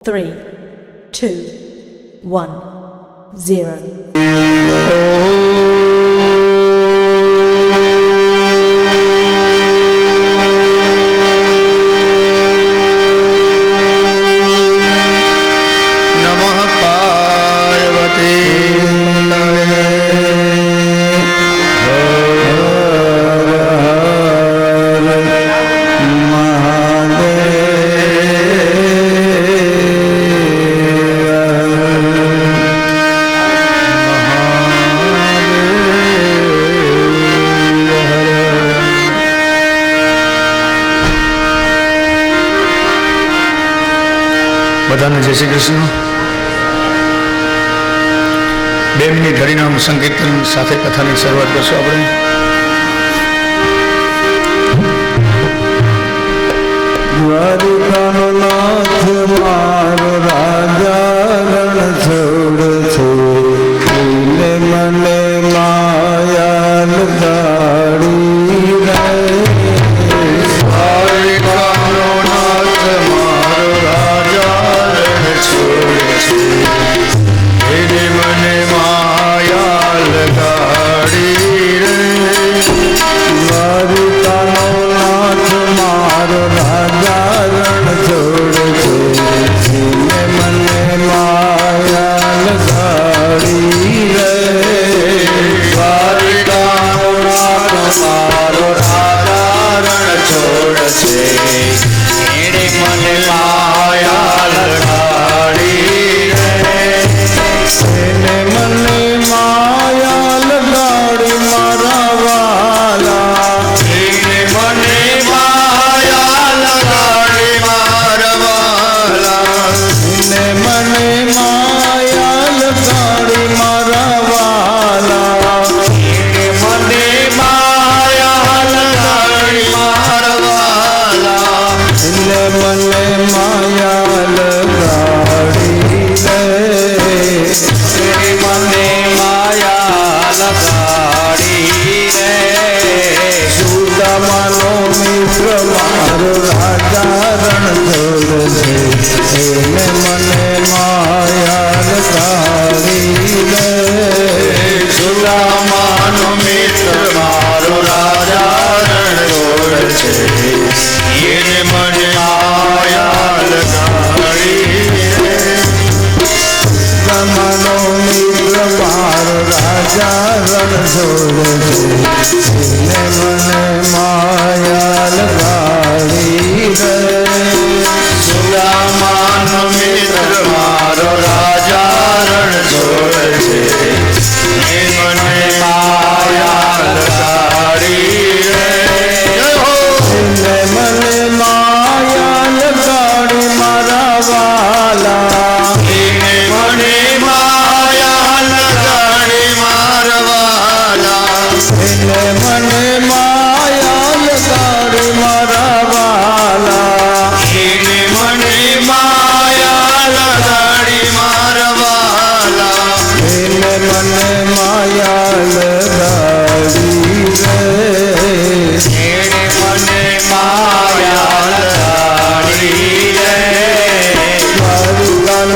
3, 2, 1, 0. બધાને જય શ્રી કૃષ્ણ. 2 મિનિટ હરિનામ સંકીર્તન સાથે કથાની શરૂઆત કરશું આપણે. દ્વારિકાનો નાથ મારો રાજા રણ છોડ છે, મને માયા લગાડી રે. દ્વારિકાનો નાથ મારો રાજા રણ છોડ છે, મને માયા લગાડી રે. દ્વારિકાનો નાથ મારો રાજા રણ છોડ છે, મને માયા લગાડી રે. દ્વારિકાનો નાથ મારો રાજા રણ છોડ છે, એને મને માયા લગાડી રે. એને મને માયા લગાડી મારા વાલા, એને મને માયા લગાડી મારા વાલા, એને મને માયા લગાડી મારા વાલા, એને મને માયા લગાડી મારા વાલા, એને મને માયા લગાડી રે. મને માયા લગાડી રે. સુદામાનો મિત્ર મારો રાજા રણ છોડ છે, એને મને માયા લગાડી રે. સુદામાનો મિત્ર મારો રાજા રણ છોડ છે, એને મને માયા લગાડી રે. સુદામાનો મિત્ર મારો રાજા રણ છોડ છે, એને મને માયા લગાડી રે. સુદામાનો મિત્ર મારો રાજા રણ છોડ છે, એ મને માયા લગાડી રે. એને મને માયા લગાડી મારા વાલા, એને મને માયા લગાડી મારા વાલા, એને મને માયા લગાડી મારા વાલા, એને મને માયા લગાડી મારા વાલા, એને મને માયા લગાડી રે. એને મને માયા લગાડી રે. દ્વારિકાનો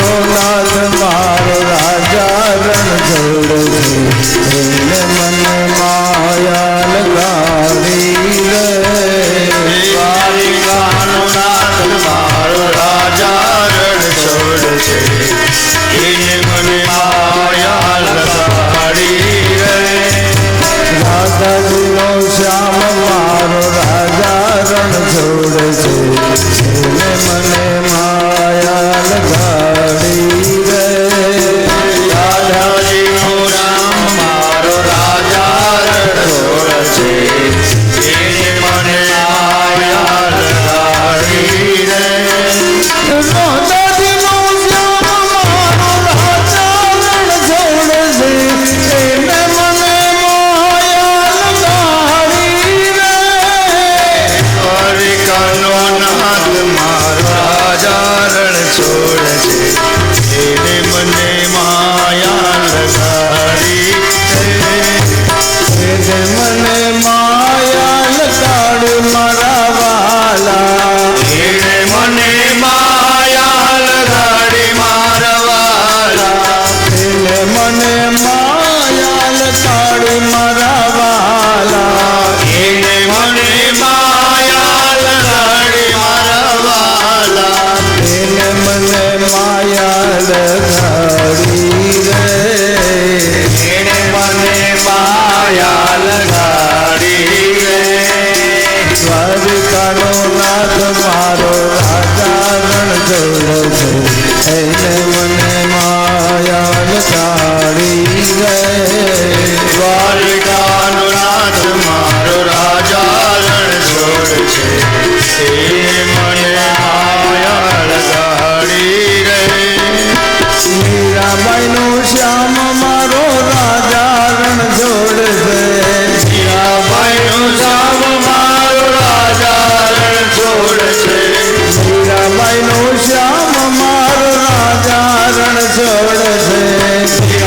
એને મને માયા લગાડી ગયે દ્વારિકાનો નાથ મારો રાજા રણ છોડ છે એ મને માયા લગાડી ગયે મીરાબાઈનો શ્યામ મારો રાજા રણ છોડ છે મીરાબાઈનો શ્યામ મારો રાજા રણ છોડ છે મીરાબાઈનો શ્યામ મારો રાજા રણ છોડ છે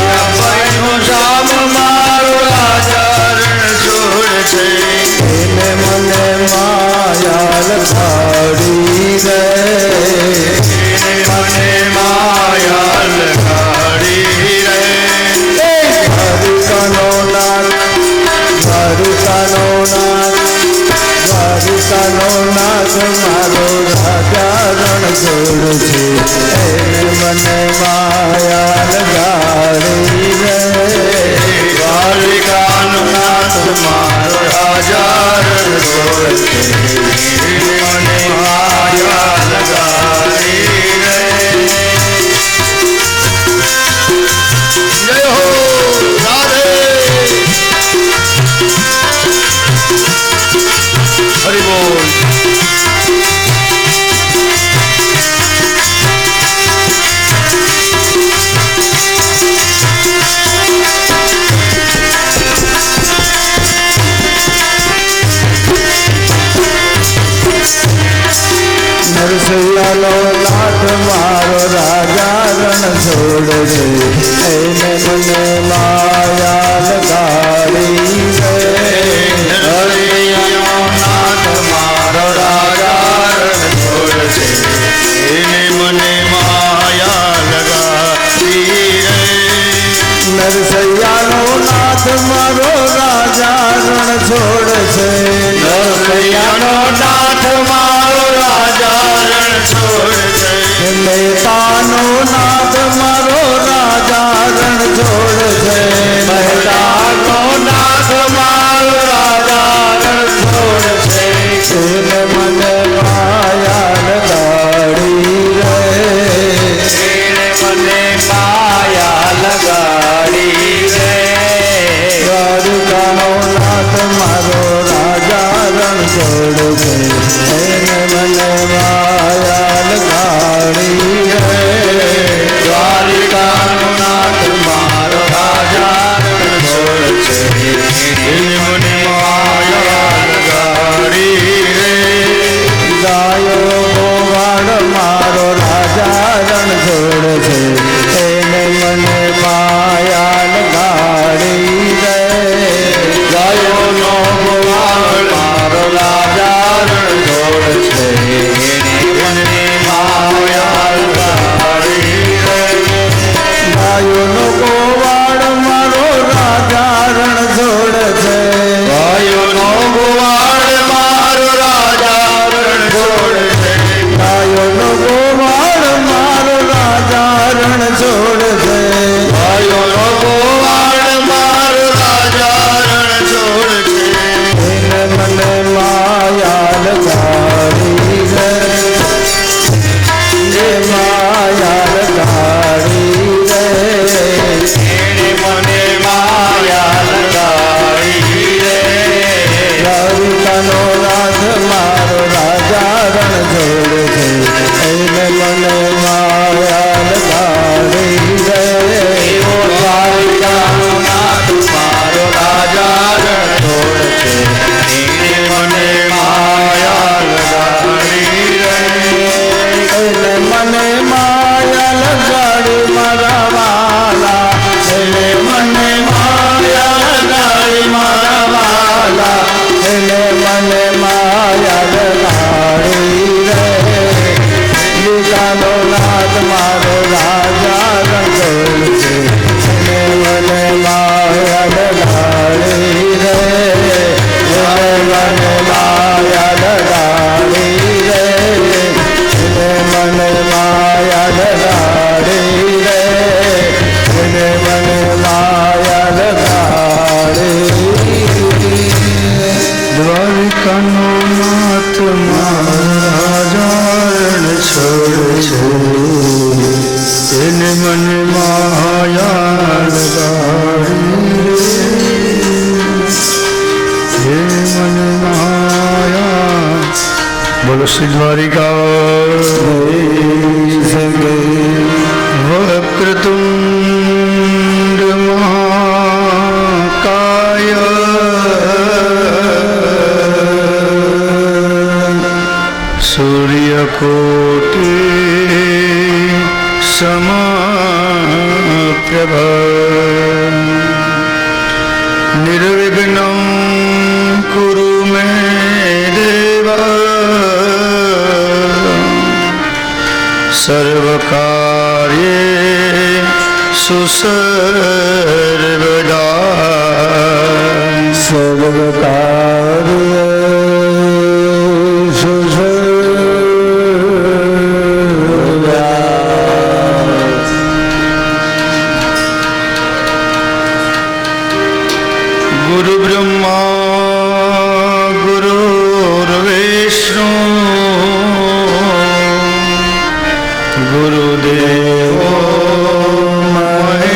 समप्रभ निर्विघ्नं कुरु मे देव सर्वकार्येषु सर्वदा सर्वकार्येषु सर्वदा गुरु ब्रह्मा गुरुर्विष्णु गुरुदेवो महेश्वरा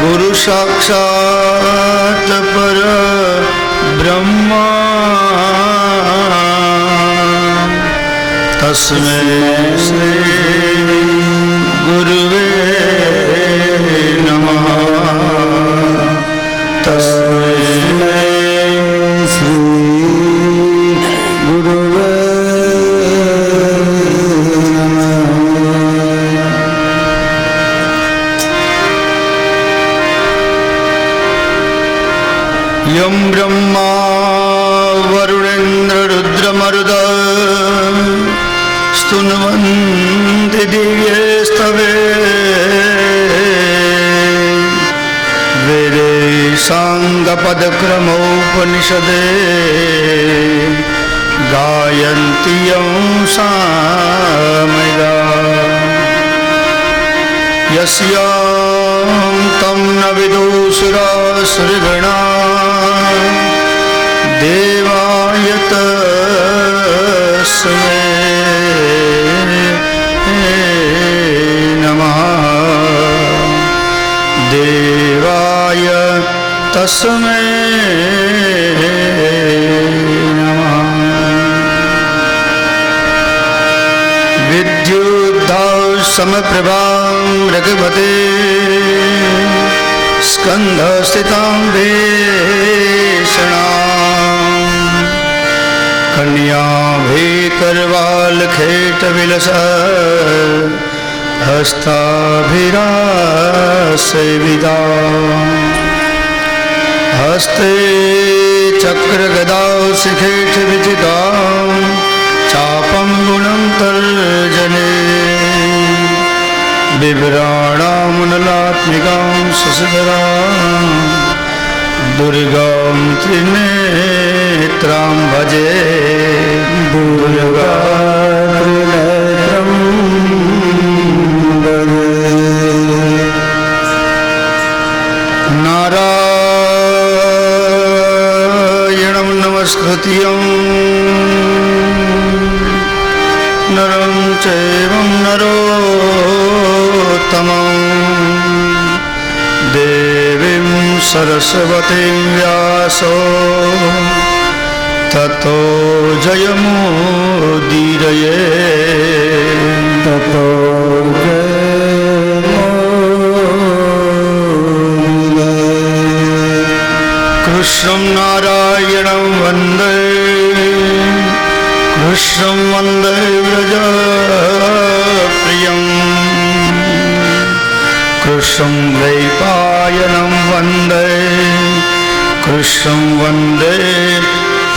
गुरु साक्षात् परब्रह्मा तस्मै श्री गुरुवे नमः तस्मै श्री गुरुवे यं ब्रह्मा वरुणेन्द्र रुद्रमरुद स्तुन्वन्ति दिव्यस्तवे वेदे साङ्गपदक्रमोपनिषदे गायन्ति यं सामगा यस्यां तं न विदुषुरासुरगणा देवाय तस्मै नमः देवाय तस्मै नमः विद्युद्धां समप्रभां रघुपते स्कन्धस्थितां भीषणां कन्याभिकरवालखेटविलस हस्ताभिरासेविदा हस्ते चक्रगदा शिखेठ विजितां चापं गुणं तर्जने बिभ्राणामुनलात्मिकां शशिधरां दुर्गां त्रिनेत्रां भजे दुर्गा त्रिनेत्रं नारायणं नमस्कृत्यं नरं चैवं नरोत्तमं देवीं सरस्वतीं व्यासो ततो जयमुदीरये ततो कृष्णं नारायणं वन्दे कृष्णं वन्दे व्रजप्रियं कृष्णं द्वैपायनं वन्दे कृष्णं वन्दे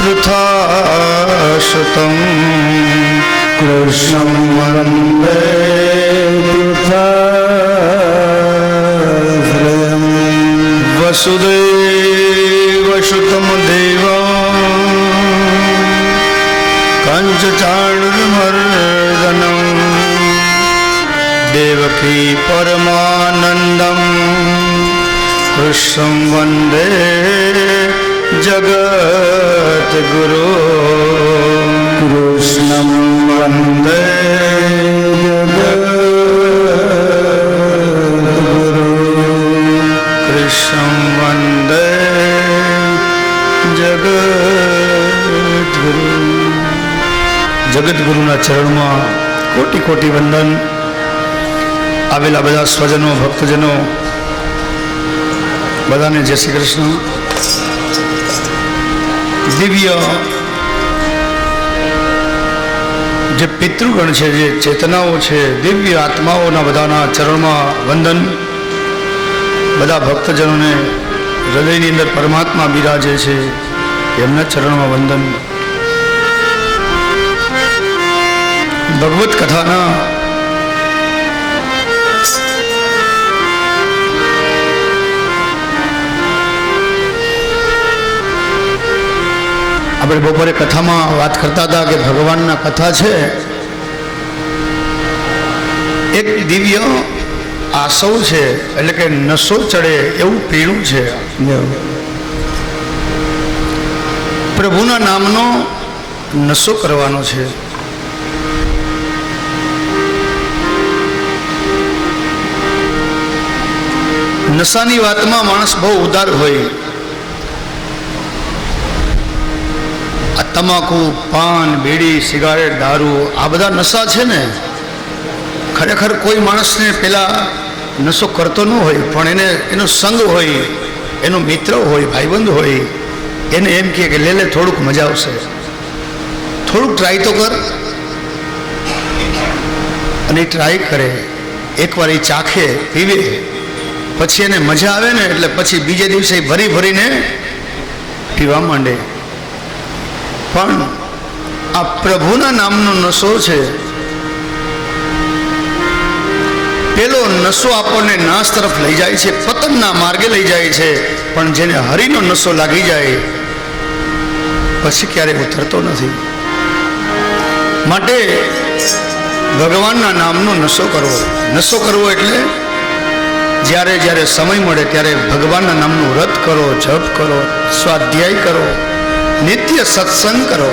पृथासुतं कृष्णं वन्दे पृथासुतं वसुदेवसुतं देवं कंचचाणूरमर्दनं देवकी परमानन्दं कृष्णं वन्दे जगद्गुरो कृष्णं वन्दे जगद्गुरो कृष्णं वन्दे जगद्गुरु जगद्गुरुना चरणમાં કોટી કોટી વંદન. આવેલા બધા સ્વજનો ભક્તજનો બધાને જય શ્રી કૃષ્ણ. દિવ્ય જે પિતૃગણ છે, જે ચેતનાઓ છે, દિવ્ય આત્માઓના બધાના ચરણમાં વંદન. બધા ભક્તજનોને હૃદયની અંદર પરમાત્મા બિરાજે છે એમના ચરણમાં વંદન. ભગવત કથાના આપણે બપોરે કથામાં વાત કરતા હતા કે ભગવાનના કથા છે એક દિવ્ય આસવ છે, એટલે કે નશો ચડે એવું પીણું છે. પ્રભુના નામનો નશો કરવાનો છે. નશાની વાતમાં માણસ બહુ ઉદાર હોય. આ તમાકુ, પાન, બીડી, સિગારેટ, દારૂ, આ બધા નશા છે ને, ખરેખર કોઈ માણસને પેલા નશો કરતો ન હોય, પણ એનો સંગ હોય, એનો મિત્ર હોય, ભાઈબંધ હોય, એને એમ કહે કે લે થોડુંક મજા આવશે, થોડુંક ટ્રાય તો કર. અને એ ટ્રાય કરે, એકવાર એ ચાખે, પીવે, પછી એને મજા આવે ને એટલે પછી બીજે દિવસે ભરી ભરીને પીવા માંડે. પણ આ પ્રભુના નામનો નશો છે, પેલો નશો આપણને નાશ તરફ લઈ જાય છે, પતનના માર્ગે લઈ જાય છે. પણ જેને હરિનો નશો લાગી જાય પછી ક્યારેય ઉતરતો નથી. માટે ભગવાનના નામનો નશો કરવો. નશો કરવો એટલે જ્યારે જ્યારે સમય મળે ત્યારે ભગવાનના નામનું વ્રત કરો, જપ કરો, સ્વાધ્યાય કરો, નિત્ય સત્સંગ કરો,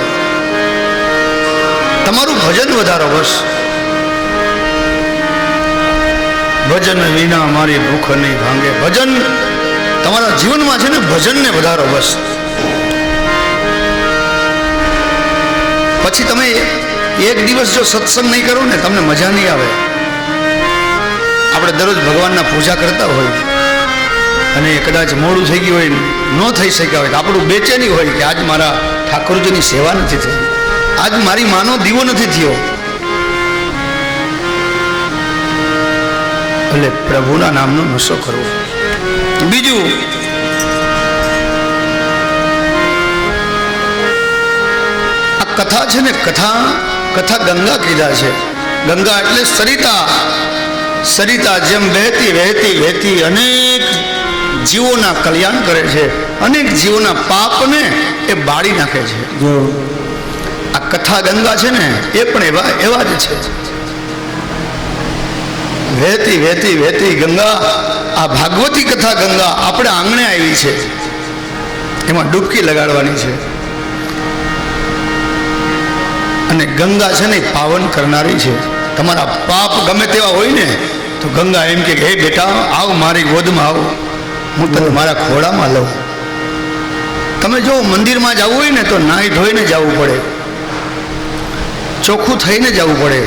તમારું ભજન વધારો. બસ ભજન વિના મારી ભૂખ નહીં ભાંગે. ભજન તમારા જીવનમાં છે ને, ભજનને વધારો. બસ પછી તમે એક દિવસ જો સત્સંગ નહીં કરો ને, તમને મજા નહીં આવે. આપણે દરરોજ ભગવાનના પૂજા કરતા હોય અને કદાચ મોડું થઈ ગયું હોય, ન થઈ શક્યા હોય, આપણું બેચેની હોય કે આજ મારા ઠાકોરજીની સેવા નથી થઈ, આજ મારી માનો દીવો નથી થયો. એટલે પ્રભુના નામનો નશો કરવો. બીજું, આ કથા છે ને, કથા ગંગા કીધા છે. ગંગા એટલે સરિતા. સરિતા જેમ વહેતી વહેતી વહેતી અનેક જીવોના કલ્યાણ કરે છે, અનેક જીવોના પાપને એ બાળી નાખે છે. આ કથા ગંગા છે ને, એ પણ એવા જ છે. વહેતી વહેતી વહેતી ગંગા, આ ભાગવતી કથા ગંગા આપણે આંગણે આવી છે, એમાં ડૂબકી લગાડવાની છે. અને ગંગા છે ને, પાવન કરનારી છે. તમારા પાપ ગમે તેવા હોય ને તો ગંગા એમ કે હે બેટા, આવ મારી ગોદમાં આવો, હું તને મારા ખોળામાં લઉં. તમે જો મંદિરમાં જવું હોય ને તો નાહી ધોઈને જવું પડે, ચોખ્ખું થઈને જવું પડે.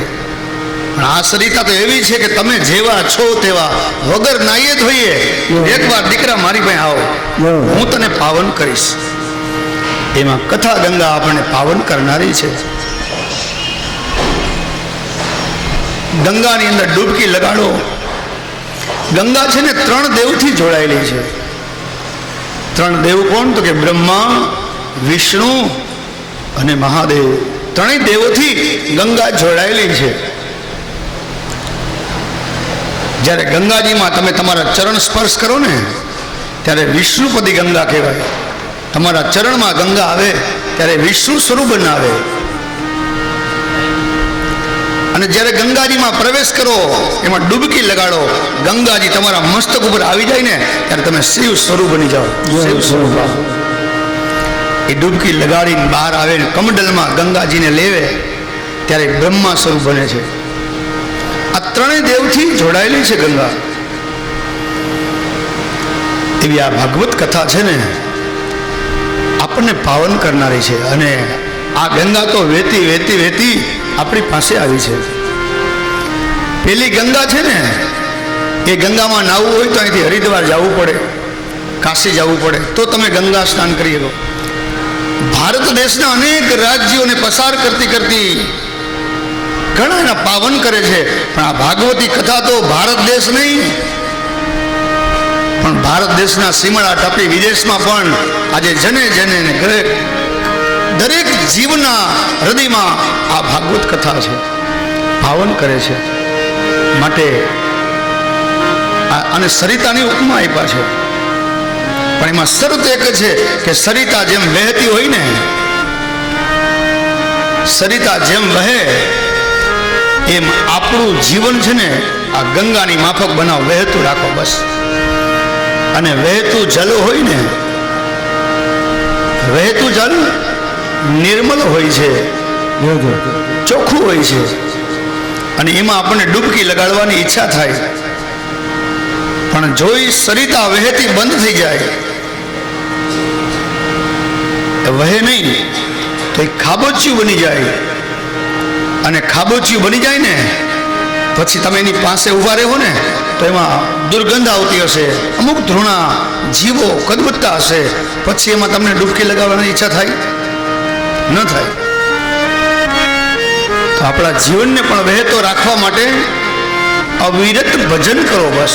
પણ આ સરિતા તો એવી છે કે તમે જેવા છો તેવા, વગર નાહીએ ધોઈએ એકવાર દીકરા મારી પાસે આવો, હું તને પાવન કરીશ. એમાં કથા ગંગા આપણને પાવન કરનારી છે. ગંગાની અંદર ડૂબકી લગાડો. ગંગા છે ને 3 દેવથી જોડાયેલી છે. 3 દેવ કોણ? તો કે બ્રહ્મા, વિષ્ણુ અને મહાદેવ. 3 દેવોથી ગંગા જોડાયેલી છે. જ્યારે ગંગાજીમાં તમે તમારા ચરણ સ્પર્શ કરો ને ત્યારે વિષ્ણુપદી ગંગા કહેવાય. તમારા ચરણમાં ગંગા આવે ત્યારે વિષ્ણુ સ્વરૂપ બનાવે. અને જ્યારે ગંગાજીમાં પ્રવેશ કરો, એમાં ડૂબકી લગાડો, ગંગાજી તમારા મસ્તક ઉપર આવી જાય ને ત્યારે તમે શિવ સ્વરૂપ બની જાઓ. શિવ સ્વરૂપ. એ ડૂબકી લગાડીને બહાર આવે ને કમંડલમાં ગંગાજીને લેવે ત્યારે બ્રહ્મા સ્વરૂપ બને છે. આ 3 દેવથી જોડાયેલી છે ગંગા. એવી આ ભાગવત કથા છે ને, આપણને પાવન કરનારી છે. અને આ ગંગા તો વહેતી વહેતી વહેતી આપણી પાસે આવી છે. પેલી ગંગા છે ને, એ ગંગામાં નાહવું હોય તો અહીંથી હરિદ્વાર જવું પડે, કાશી જવું પડે, તો તમે ગંગા સ્નાન કરી શકો. ભારત દેશના અનેક રાજ્યોને પસાર કરતી કરતી ઘણા એના પાવન કરે છે. પણ આ ભાગવતી કથા તો ભારત દેશ નહીં, પણ ભારત દેશના સીમાડા ટપી વિદેશમાં પણ આજે જને જને દરેક જીવના હૃદયમાં આ ભાગવત કથા છે, પાવન કરે છે. માટે અને સરિતાની ઉપમા આપ્યા છે, પણ એમાં શરત એક છે કે સરિતા જેમ વહેતી હોય ને, સરિતા જેમ વહે એમ આપણું જીવન છે ને આ ગંગાની માફક બનાવ, વહેતું રાખો બસ. અને વહેતું જલ હોય ને, વહેતું જલ નિર્મલ હોય છે, ચોખ્ખું હોય છે, અને એમાં આપણને ડૂબકી લગાડવાની ઈચ્છા થાય. પણ જો એ સરિતા વહેતી બંધ થઈ જાય, વહે નહીં, તો એ ખાબોચિયું બની જાય. અને ખાબોચિયું બની જાય ને પછી તમે એની પાસે ઊભા રહો ને તો એમાં દુર્ગંધ આવતી હશે, અમુક ધૃણા જીવો કદબત્તા હશે, પછી એમાં તમને ડૂબકી લગાવવાની ઈચ્છા થાય ન થાય. તો આપણા જીવનને પણ વહેતો રાખવા માટે અવિરત ભજન કરો, બસ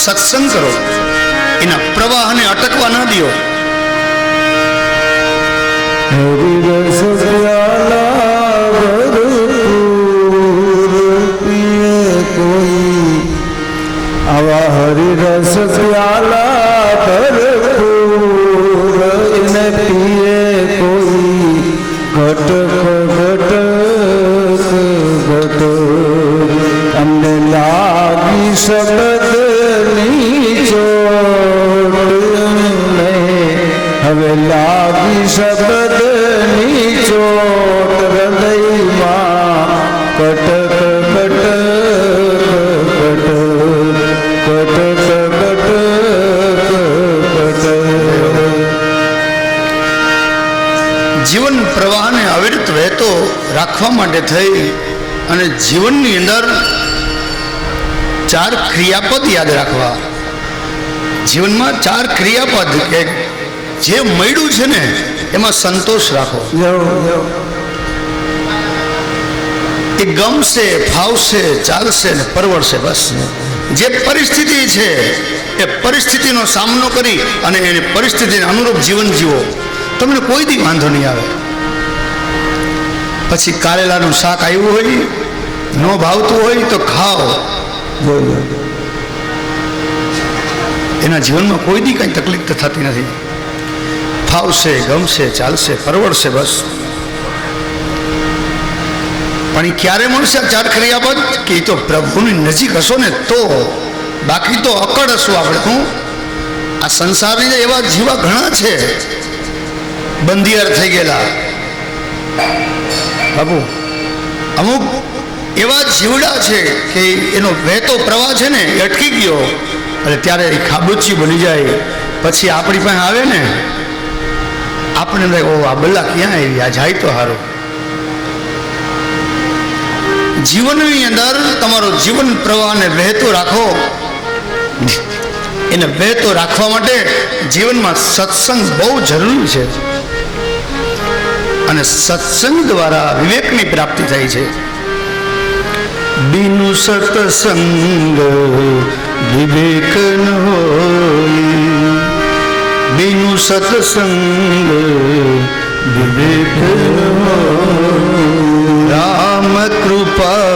સત્સંગ કરો, એના પ્રવાહને અટકવા ન દો. હરિરસ પ્યાલા ભરપૂર પીએ કોઈ, આવા હરિરસ પ્યાલા ભરપૂર એને પીએ કોઈ, ઘટક ઘટક ઘટક અમને લાગી શબ્દની ચોટ, હવે લાગી શબ્દની ચોટ હૃદયમાં, કટક કટક કટક કટક કટક. જીવન પ્રવાહને અવિરત વહેતો રાખવા માટે થઈ અને જીવનની અંદર 4 ક્રિયાપદ યાદ રાખવા. જીવનમાં 4 ક્રિયાપદ કે જે મળ્યું છે ને એમાં સંતોષ રાખો. એ ગમશે, ફાવશે, ચાલશે ને પરવડશે, બસ. જે પરિસ્થિતિ છે એ પરિસ્થિતિનો સામનો કરી અને એની પરિસ્થિતિને અનુરૂપ જીવન જીવો, તમને કોઈ દી વાંધો નહીં આવે. પછી કારેલાનું શાક આવ્યું હોય, ન ભાવતું હોય તો ખાઓ, એના જીવનમાં કોઈ દી કંઈ તકલીફ તો થતી નથી. ફાવશે, ગમશે, ચાલશે, પરવડશે, બસ. પણ એ ક્યારે મળશે 4 ક્રિયાપદ? કે એ તો પ્રભુની નજીક હશો ને તો, બાકી તો અકડ હશું આપણે. હું આ સંસારની એવા જીવા ઘણા છે બંધિયાર થઈ ગયેલા બાબુ, અમુક એવા જીવડા છે કે એનો વહેતો પ્રવાહ છે ને એ અટકી ગયો, એટલે ત્યારે એ ખાબોચી બની જાય. પછી આપણી પાસે આવે ને આપણે લાગે ઓ આ બલ્લા ક્યાં આવી, આ જાય તો સારું. જીવનની અંદર તમારો જીવન પ્રવાહને વહેતો રાખો. એને વહેતો રાખવા માટે જીવનમાં સત્સંગ બહુ જરૂરી છે, અને સત્સંગ દ્વારા વિવેકની પ્રાપ્તિ થાય છે. બિનુ સત્સંગ વિવેક ન હોય, બિનુ સત્સંગ વિવેક ન હોય, રામ કૃપા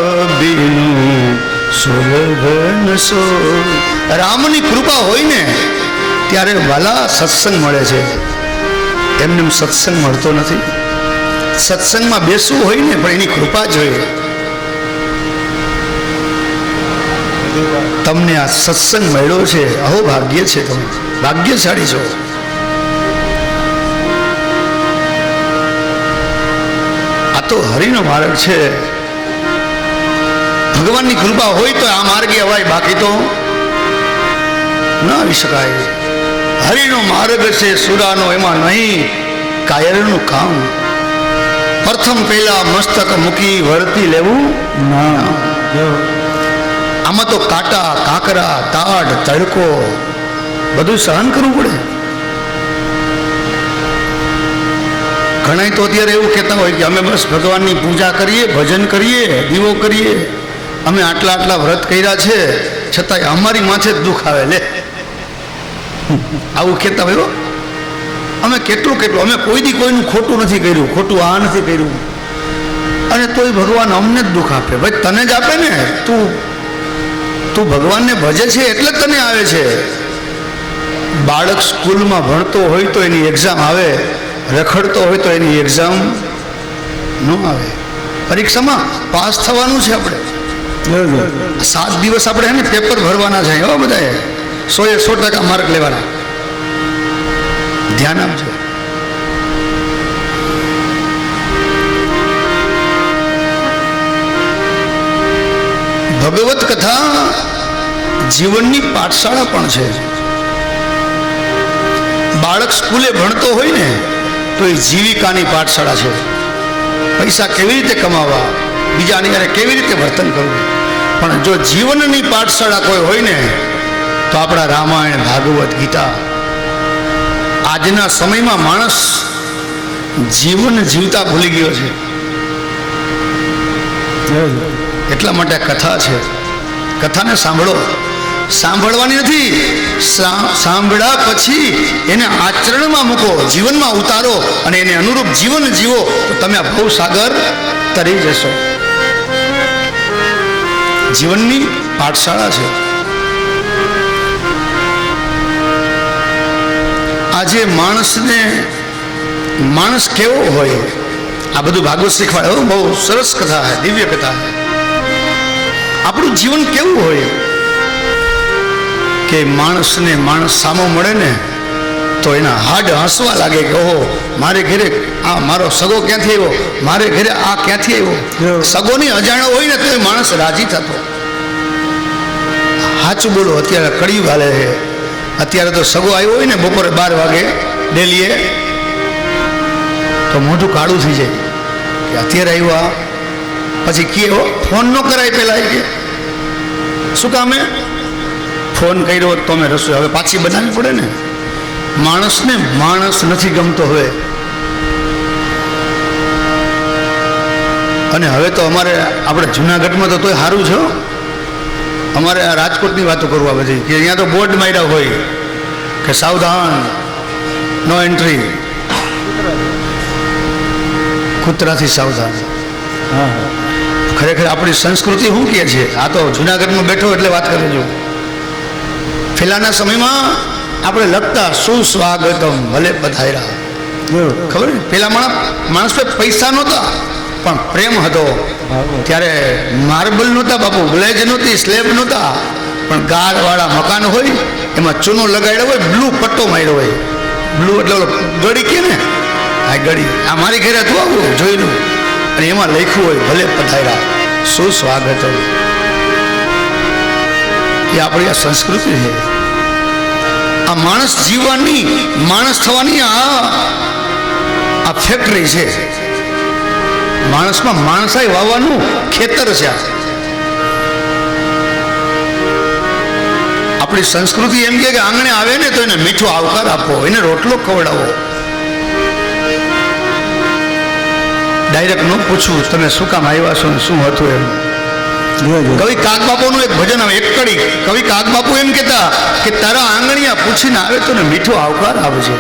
બિનુ સુલભન સો. રામની કૃપા હોય ને ત્યારે વાલા સત્સંગ મળે છે, એમને સત્સંગ મળતો નથી. સત્સંગમાં બેસવું હોય ને પણ એની કૃપા જોઈએ. તમને આ સત્સંગ મળ્યો છે, અહો ભાગ્ય છે, તમે ભાગ્યશાળી છો. આ તો હરિનો માર્ગ છે. ભગવાનની કૃપા હોય તો આ માર્ગે અવાય, બાકી તો ન આવી શકાય. હરિનો માર્ગ છે સુરાનો, એમાં નહીં કાયરનું કામ. પ્રથમ પહેલા મસ્તક મૂકી વર્તી લેવું ના. આમાં તો કાંટા, કાંકરા, તાડ, તડકો બધું સહન કરવું પડે. ઘણા તો અત્યારે એવું કહેતા હોય કે અમે બસ ભગવાનની પૂજા કરીએ, ભજન કરીએ, દીવો કરીએ, અમે આટલા આટલા વ્રત કર્યા છે, છતાંય અમારી માથે જ દુઃખ આવે. લે, આવું કહેતા હોય. અમે કેટલું અમે કોઈ દી કોઈનું ખોટું નથી કર્યું, ખોટું આ નથી કર્યું, અને તોય ભગવાન અમને જ દુઃખ આપે. ભાઈ તને જ આપે ને, તું ભગવાનને ભજે છે એટલે જ તને આવે છે. બાળક સ્કૂલમાં ભણતો હોય તો એની એક્ઝામ આવે, રખડતો હોય તો એની એક્ઝામ ન આવે. પરીક્ષામાં પાસ થવાનું છે. આપણે 7 દિવસ આપણે હે ને પેપર ભરવાના છે. એવા બધાએ 100% માર્ક લેવાના. ધ્યાન આપજો. ભગવત કથા જીવનની પાઠશાળા પણ છે. બાળક સ્કૂલે ભણતો હોય ને તો એ જીવિકાની પાઠશાળા છે. પૈસા કેવી રીતે કમાવા, બીજાની હારે કેવી રીતે વર્તન કરવું. પણ જો જીવનની પાઠશાળા કોઈ હોય ને તો આપણા રામાયણ, ભાગવત, ગીતા. આજના સમયમાં માણસ જીવન જીવતા ભૂલી ગયો છે. એટલા માટે કથા છે. કથાને સાંભળો. સાંભળવાની નથી, સાંભળ્યા પછી એને આચરણમાં મૂકો, જીવનમાં ઉતારો અને એને અનુરૂપ જીવન જીવો તો તમે આ ભવસાગર તરી જશો. જીવનની પાઠશાળા છે. આજે માણસ કેવો હોય આ બધું ભાગવત શીખવાડે. બહુ સરસ કથા છે, દિવ્ય કથા છે. આપણું જીવન કેવું હોય કે માણસને માણસ સામો મળે ને તો એના હાડ હસવા લાગે કે ઓહો, મારે ઘરે આ મારો સગો ક્યાંથી આવ્યો, મારે ઘરે આ ક્યાંથી આવ્યો. સગોની અજાણ્યો હોય ને તો એ માણસ રાજી થતો. સાચું બોલો, અત્યારે કળિયુગ હાલે છે. અત્યારે તો સગો આવ્યો હોય ને બપોરે 12 વાગે ડેલીએ તો મોઢું કાળું થઈ જાય કે અત્યારે આવ્યો. પછી કે ફોન ન કરાય પેલા કે શું કામે ફોન કર્યો તો અમે રસોઈ હવે પાછી બનાવવી પડે ને. માણસને માણસ નથી ગમતો હવે. અને હવે તો આપણે જુનાગઢમાં તો તોય સારું છે. અમારે આ રાજકોટની વાતો કરવા બધી કે અહીંયા તો બોર્ડ માર્યા હોય કે સાવધાન, નો એન્ટ્રી, કૂતરાથી સાવધાન. ખરેખર આપણી સંસ્કૃતિ શું કહે છે? આ તો જુનાગઢમાં બેઠો એટલે વાત કરી જો. પહેલાના સમયમાં આપણે લખતા સુસ્વાગતમ ભલે પધાર્યા. ખબર ને, પેલા માણસ પાસે પૈસા નહોતા પણ પ્રેમ હતો. ત્યારે માર્બલ નહોતા બાપુ, ગ્લેજ નહોતી, સ્લેબ નહોતા, પણ ગારવાળા મકાન હોય એમાં ચૂનો લગાડ્યો હોય, બ્લુ પટ્ટો માર્યો હોય. બ્લુ એટલે ગળી કે ને, આ ગળી. આ મારી ઘરે હતું આવું જોયેલું, અને એમાં લખ્યું હોય ભલે પધાર્યા, સુસ્વાગત. એ આપણી આ સંસ્કૃતિ છે. આ માણસ જીવવાની, માણસ થવાની આ ફેક્ટરી છે. માણસમાં માણસાઈ વાવવાનું ખેતર છે. આપણી સંસ્કૃતિ એમ કે આંગણે આવે ને તો એને મીઠો આવકાર આપો, એને રોટલો ખવડાવો. ડાયરેક્ટ ન પૂછવું તમે શું કામ આવ્યા છો ને શું હતું એમ. કવિ કાગબાપુનું એક ભજન આવે, એક કડી. કવિ કાગબાપુ એમ કહેતા કે તારા આંગણિયા પૂછીને આવે તો ને મીઠો આવકાર આપજે.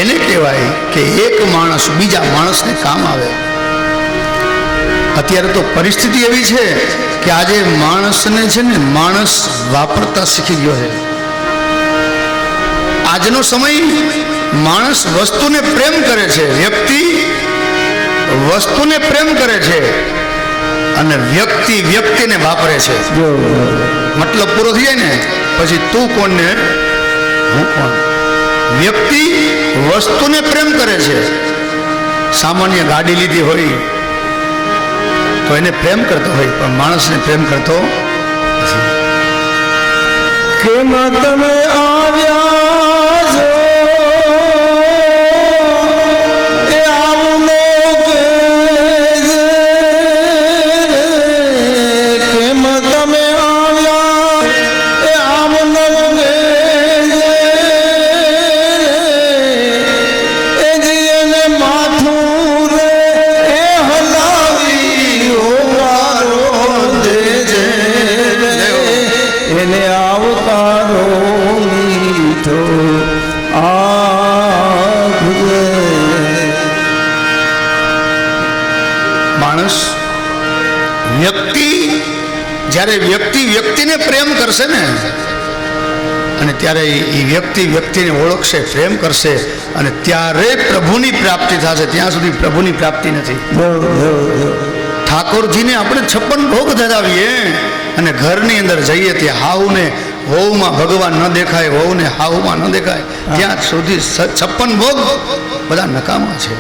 એને કહેવાય કે એક માણસ બીજા માણસને કામ આવે. અત્યારે તો પરિસ્થિતિ એવી છે કે આજે માણસને છે ને માણસ વાપરતા શીખી ગયો છે. આજનો સમય માણસ વસ્તુને પ્રેમ કરે છે, વ્યક્તિ વસ્તુને પ્રેમ કરે છે અને વ્યક્તિ વ્યક્તિને વાપરે છે. જો મતલબ પૂરો થઈ જાય ને પછી તું કોણ ને હું કોણ. વ્યક્તિ વસ્તુને પ્રેમ કરે છે. સામાન્ય ગાડી લીધી હોય તો એને પ્રેમ કરતો હોય, પણ માણસને પ્રેમ કરતો નથી. કેમ તમે આવ્યા છો એ આવનો કહેજે. કેમ તમે આવ્યા એ આવનો કહેજે. એ જીને માથું રે એ હલાવી હોવારો દેજે. એને આવતારો મીઠો આપજે. માણસ વ્યક્તિ જ્યારે વ્યક્તિ વ્યક્તિને પ્રેમ કરશે ને, અને ત્યારે એ વ્યક્તિ વ્યક્તિને ઓળખશે, પ્રેમ કરશે, અને ત્યારે પ્રભુની પ્રાપ્તિ થશે. ત્યાં સુધી પ્રભુની પ્રાપ્તિ નથી. ઠાકોરજીને આપણે 56 ભોગ ધરાવીએ અને ઘરની અંદર જઈએ ત્યાં હાહુને વહુમાં ભગવાન ન દેખાય, વહુને હાહુમાં ન દેખાય, ત્યાં સુધી 56 ભોગ બધા નકામા છે.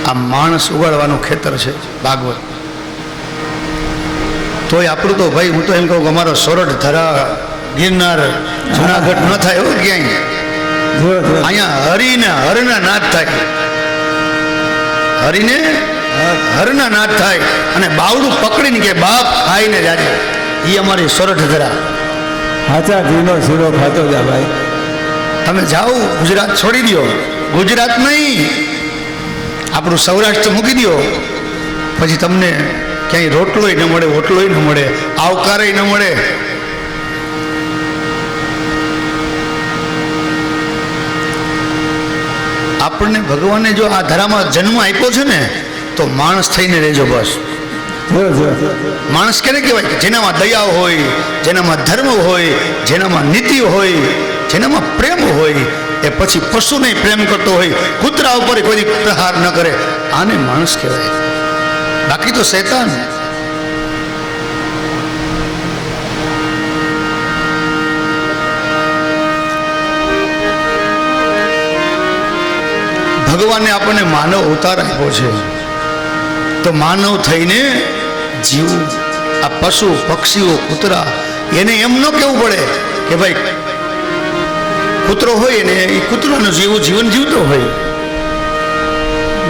આ માણસ ઉગાડવાનું ખેતર છે ભાગવત. તોય આપણું તો ભાઈ, હું તો એમ કહું કે અમારો સોરઠ, ધરા, ગિરનાર, જુનાગઢ ન થાય એવું ક્યાંય. અહીંયા હરિને હરના નાદ થાય, હરિને હરના નાદ થાય, અને બાવડું પકડીને કે બાપ ખાઈને જાજે. એ અમારી સોરઠ ધરા. હાચા ઘીનો શીરો ખાતો જા ભાઈ. તમે જાઓ ગુજરાત છોડી દો, ગુજરાત નહીં આપણું સૌરાષ્ટ્ર મૂકી દો, પછી તમને ક્યાંય રોટલોય ન મળે, ઓટલોય ન મળે, આવકારેય ન મળે. આપણને ભગવાને જો આ ધરામાં જન્મ આપ્યો છે ને, તો માણસ થઈને રહેજો બસ. માણસ કેને કહેવાય? જેનામાં દયા હોય, જેનામાં ધર્મ હોય, જેનામાં નીતિ હોય, જેનામાં પ્રેમ હોય. એ પછી પશુને પ્રેમ કરતો હોય, કૂતરા ઉપર કોઈ પ્રહાર ન કરે, આને માણસ કહેવાય. બાકી તો શૈતાન. ભગવાને આપણને માનવ અવતાર આપ્યો છે, તો માનવ થઈને જીવવું. આ પશુ પક્ષીઓ કૂતરા, એને એમ ન કહેવું પડે કે ભાઈ કૂતરો હોય ને એ કૂતરાનું જેવું જીવન જીવતો હોય,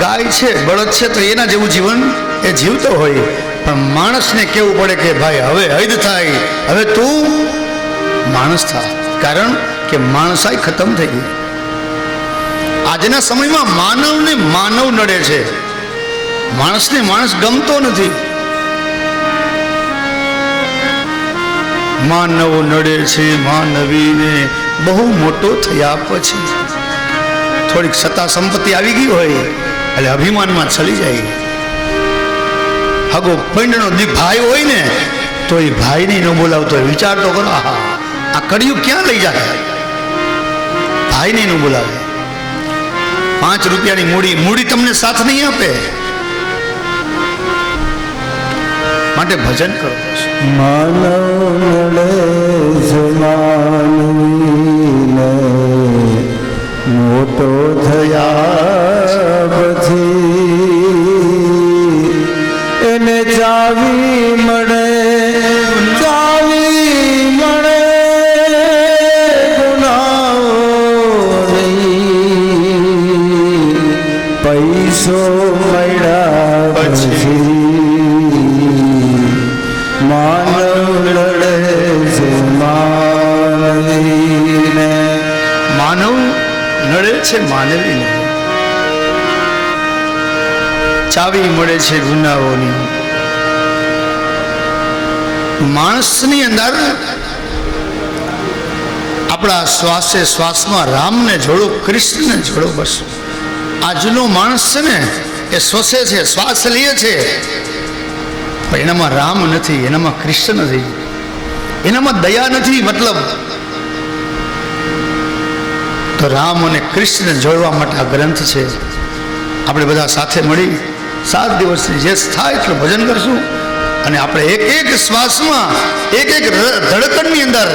ગાય છે, બળદ છે, તો એના જેવું જીવન એ જીવતો હોય. પણ માણસને કહેવું પડે કે ભાઈ હવે હદ થાય, હવે તું માણસ થા. કારણ કે માણસાઈ ખતમ થઈ ગઈ. આજના સમયમાં માનવને માનવ નડે છે, માણસને માણસ ગમતો નથી. માનવ નડે છે માનવીને બહુ મોટો થયા પછી. થોડીક સત્તા સંપત્તિ આવી ગઈ હોય એટલે અભિમાનમાં ચલી જાય. હગો પૈંડનો ભાઈ હોય ને તો એ ભાઈને ન બોલાવતો હોય. વિચાર તો કરો, આ કડિયું ક્યાં લઈ જાય? ભાઈને ન બોલાવે. 5 રૂપિયાની મૂડી તમને સાથ નહીં આપે. માટે ભજન કરો. માનવ નડે છે માનવીને મોટો થયા પછી. એને ચાવી મળે, ચાવી મળે ગુનાઓ નહીં. પૈસો મળ્યા પછી માનવ લડે છે માનવીને. માનવ નડે છે માનવીને, ચાવી મળે છે ગુનાઓની. માણસની અંદર આપણા શ્વાસે શ્વાસમાં રામને જોડો, કૃષ્ણને જોડો. બસ આજનો માણસ છે ને એ શ્વસે છે, શ્વાસ લે છે, પણ એનામાં રામ નથી, એનામાં કૃષ્ણ નથી, એનામાં દયા નથી. મતલબ તો રામ અને કૃષ્ણ જોડવા માટે આ ગ્રંથ છે. આપણે બધા સાથે મળી 7 દિવસની જે થાય એટલું ભજન કરશું અને આપણે એક એક શ્વાસમાં એક એક ધડકણની અંદર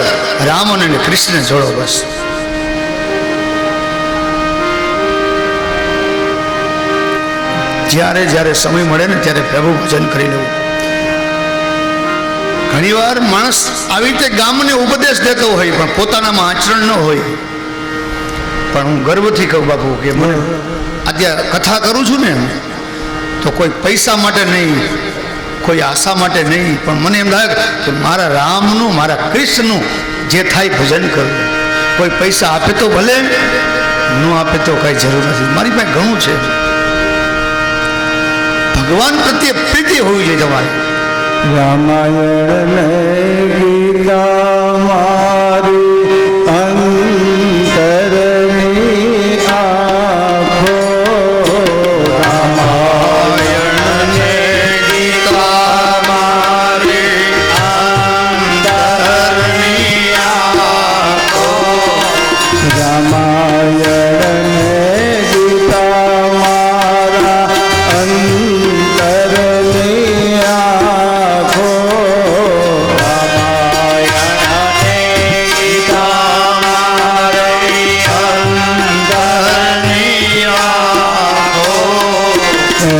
રામ અને કૃષ્ણને જોડો. બસ જ્યારે જ્યારે સમય મળે ને ત્યારે પ્રભુ ભજન કરી લેવું. ઘણીવાર માણસ આવી રીતે ગામને ઉપદેશ દેતો હોય પણ પોતાનામાં આચરણ ન હોય. પણ હું ગર્વથી કહું બાપુ કે મને આજે કથા કરું છું ને તો કોઈ પૈસા માટે નહીં, કોઈ આશા માટે નહીં, પણ મને એમ લાગે કે મારા રામનું મારા કૃષ્ણનું જે થાય ભજન કરવું. કોઈ પૈસા આપે તો ભલે, ન આપે તો કાંઈ જરૂર નથી. મારી પાસે ઘણું છે. ભગવાન પ્રત્યે પ્રીતિ હોવી જોઈએ તમારે. રામાયણ ને ગીતા મારી અંતરની આંખો, રામાયણ ને ગીતા મારી અંતરની આંખો, રામાયણ ને ગીતા મારા અંતરની આંખો,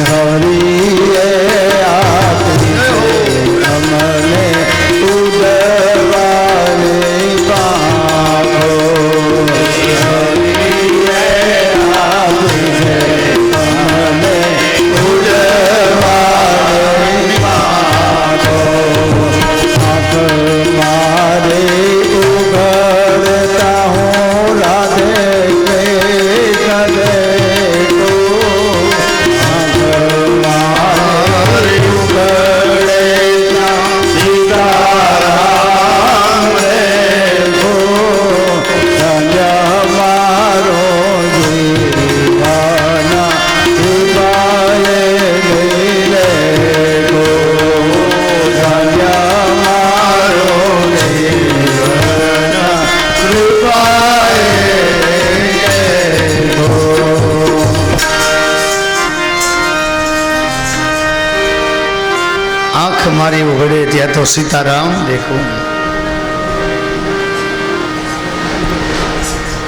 હરિએ આપી અમને ઉદરવાની પાંખો, હરિએ આપી અમને ઉદરવાની પાંખો, આંખ મારે ઉઘડતા હું રાધે કૃષ્ણ દેખો, આંખ મારી ઉઘડે ત્યાં તો સીતારામ દેખું.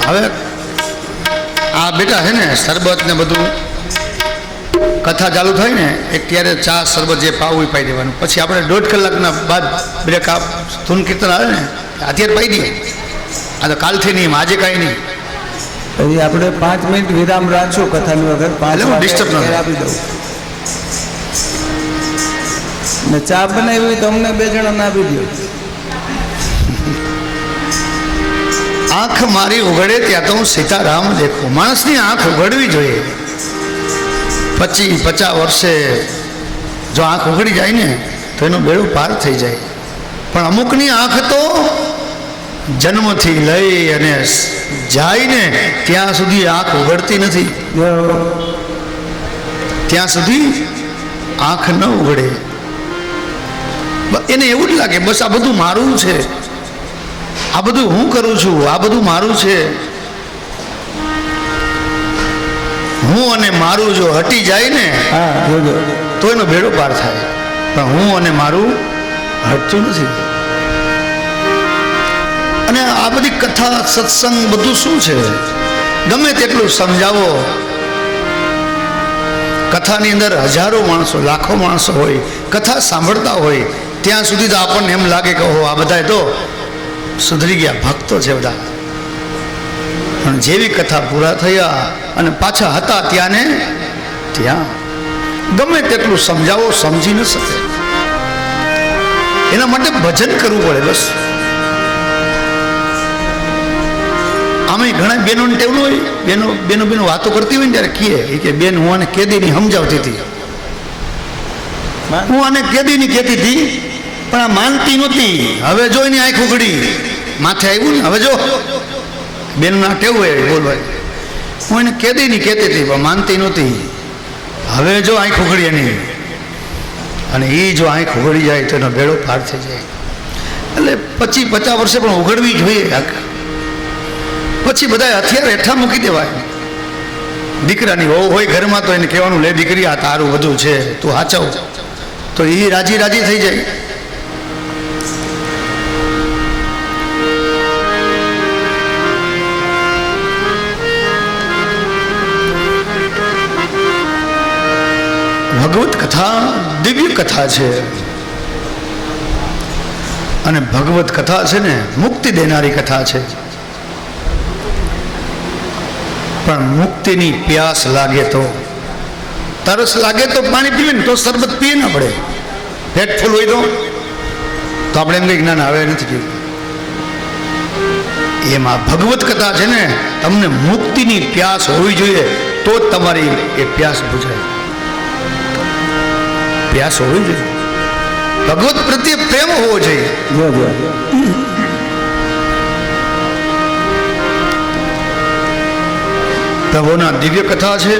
હવે આ બેટા છે ને શરબત ને બધું કથા ચાલુ થાય ને એક ત્યારે ચા શરબત જે પાવું એ પાઈ દેવાનું. પછી આપણે 1.5 કલાકના બાદ બ્રેક ધૂન કીર્તન આવે ને અત્યારે પાઈ દઈએ. આ તો કાલથી નહીં, આજે કાંઈ નહીં. પછી આપણે 5 મિનિટ વિરામ રાખશું કથાની વગર. 5 હું disturb ન થાય. આપી દઉં ને ચા બનાવી હોય તો અમને 2 જણાને આપી દો. આંખ મારી ઉઘડે ત્યાં તો હું સીતારામ દેખું. માણસની આંખ ઉઘડવી જોઈએ. 50 વર્ષે જો આંખ ઉઘડી જાય ને તો એનો બેડો પાર થઈ જાય. પણ અમુકની આંખ તો જન્મથી લઈ અને જાય ને ત્યાં સુધી આંખ ઉઘડતી નથી. ત્યાં સુધી આંખ ન ઉઘડે. એને એવું જ લાગે બસ આ બધું મારું છે, આ બધું હું કરું છું, આ બધું મારું છે. હું અને મારું જો હટી જાય ને તો એનો બેડો પાર થાય. પણ હું અને મારું હટતું નથી. અને આ બધી કથા સત્સંગ બધું શું છે? ગમે તેટલું સમજાવો, કથાની અંદર હજારો માણસો, લાખો માણસો હોય, કથા સાંભળતા હોય, ત્યાં સુધી તો આપણને એમ લાગે કે ઓહો આ બધા તો સુધરી ગયા, ભક્તો છે બધા. પણ જેવી કથા પૂરા થયા અને પાછા હતા ત્યાં ને ત્યાં ગમે તેટલું સમજાવો સમજી ન શકે. એના માટે ભજન કરવું પડે. બસ આમાં ઘણા બહેનોને ટેવ ન હોય, બેનો વાતો કરતી હોય ને ત્યારે કે બેન હું આને કેદીની સમજાવતી હતી, હું આને કેદીની કહેતી હતી પણ આ માનતી નહોતી. હવે જો એની આંખ ઉઘડી, માથે આવ્યું ને, હવે જો બેનના ટેવ હોય બોલવાય. હું એને કેદીની કહેતી હતી પણ માનતી નહોતી. હવે જો આંખ ઉઘડી એની, અને એ જો આંખ ઉઘડી જાય તો એનો બેડો પાર થઈ જાય. એટલે 50 વર્ષે પણ ઉઘડવી જોઈએ આંખ. પછી બધા હથિયાર હેઠા મૂકી દેવાય. દીકરાની વહુ હોય ઘરમાં તો એને કહેવાનું, લે દીકરી આ તારું બધું છે, તું હાચવ, તો એ રાજી રાજી થઈ જાય. ભગવત કથા દિવ્ય કથા છે અને ભગવત કથા છે ને મુક્તિ દેનારી કથા છે. પણ મુક્તિની પ્યાસ લાગે તો, તરસ લાગે તો પાણી પીવે ને તો શરબત પીએ ના પડે. પેટ ફૂલ હોય તો આપણે એમ કઈ જ્ઞાન આવે નથી પીવું. એમાં ભગવત કથા છે ને, તમને મુક્તિની પ્યાસ હોવી જોઈએ તો જ તમારી એ પ્યાસ બુઝાય. પ્યાસ હોવી જોઈએ, ભગવત પ્રત્યે પ્રેમ હોવો જોઈએ. પ્રભુના દિવ્ય કથા છે.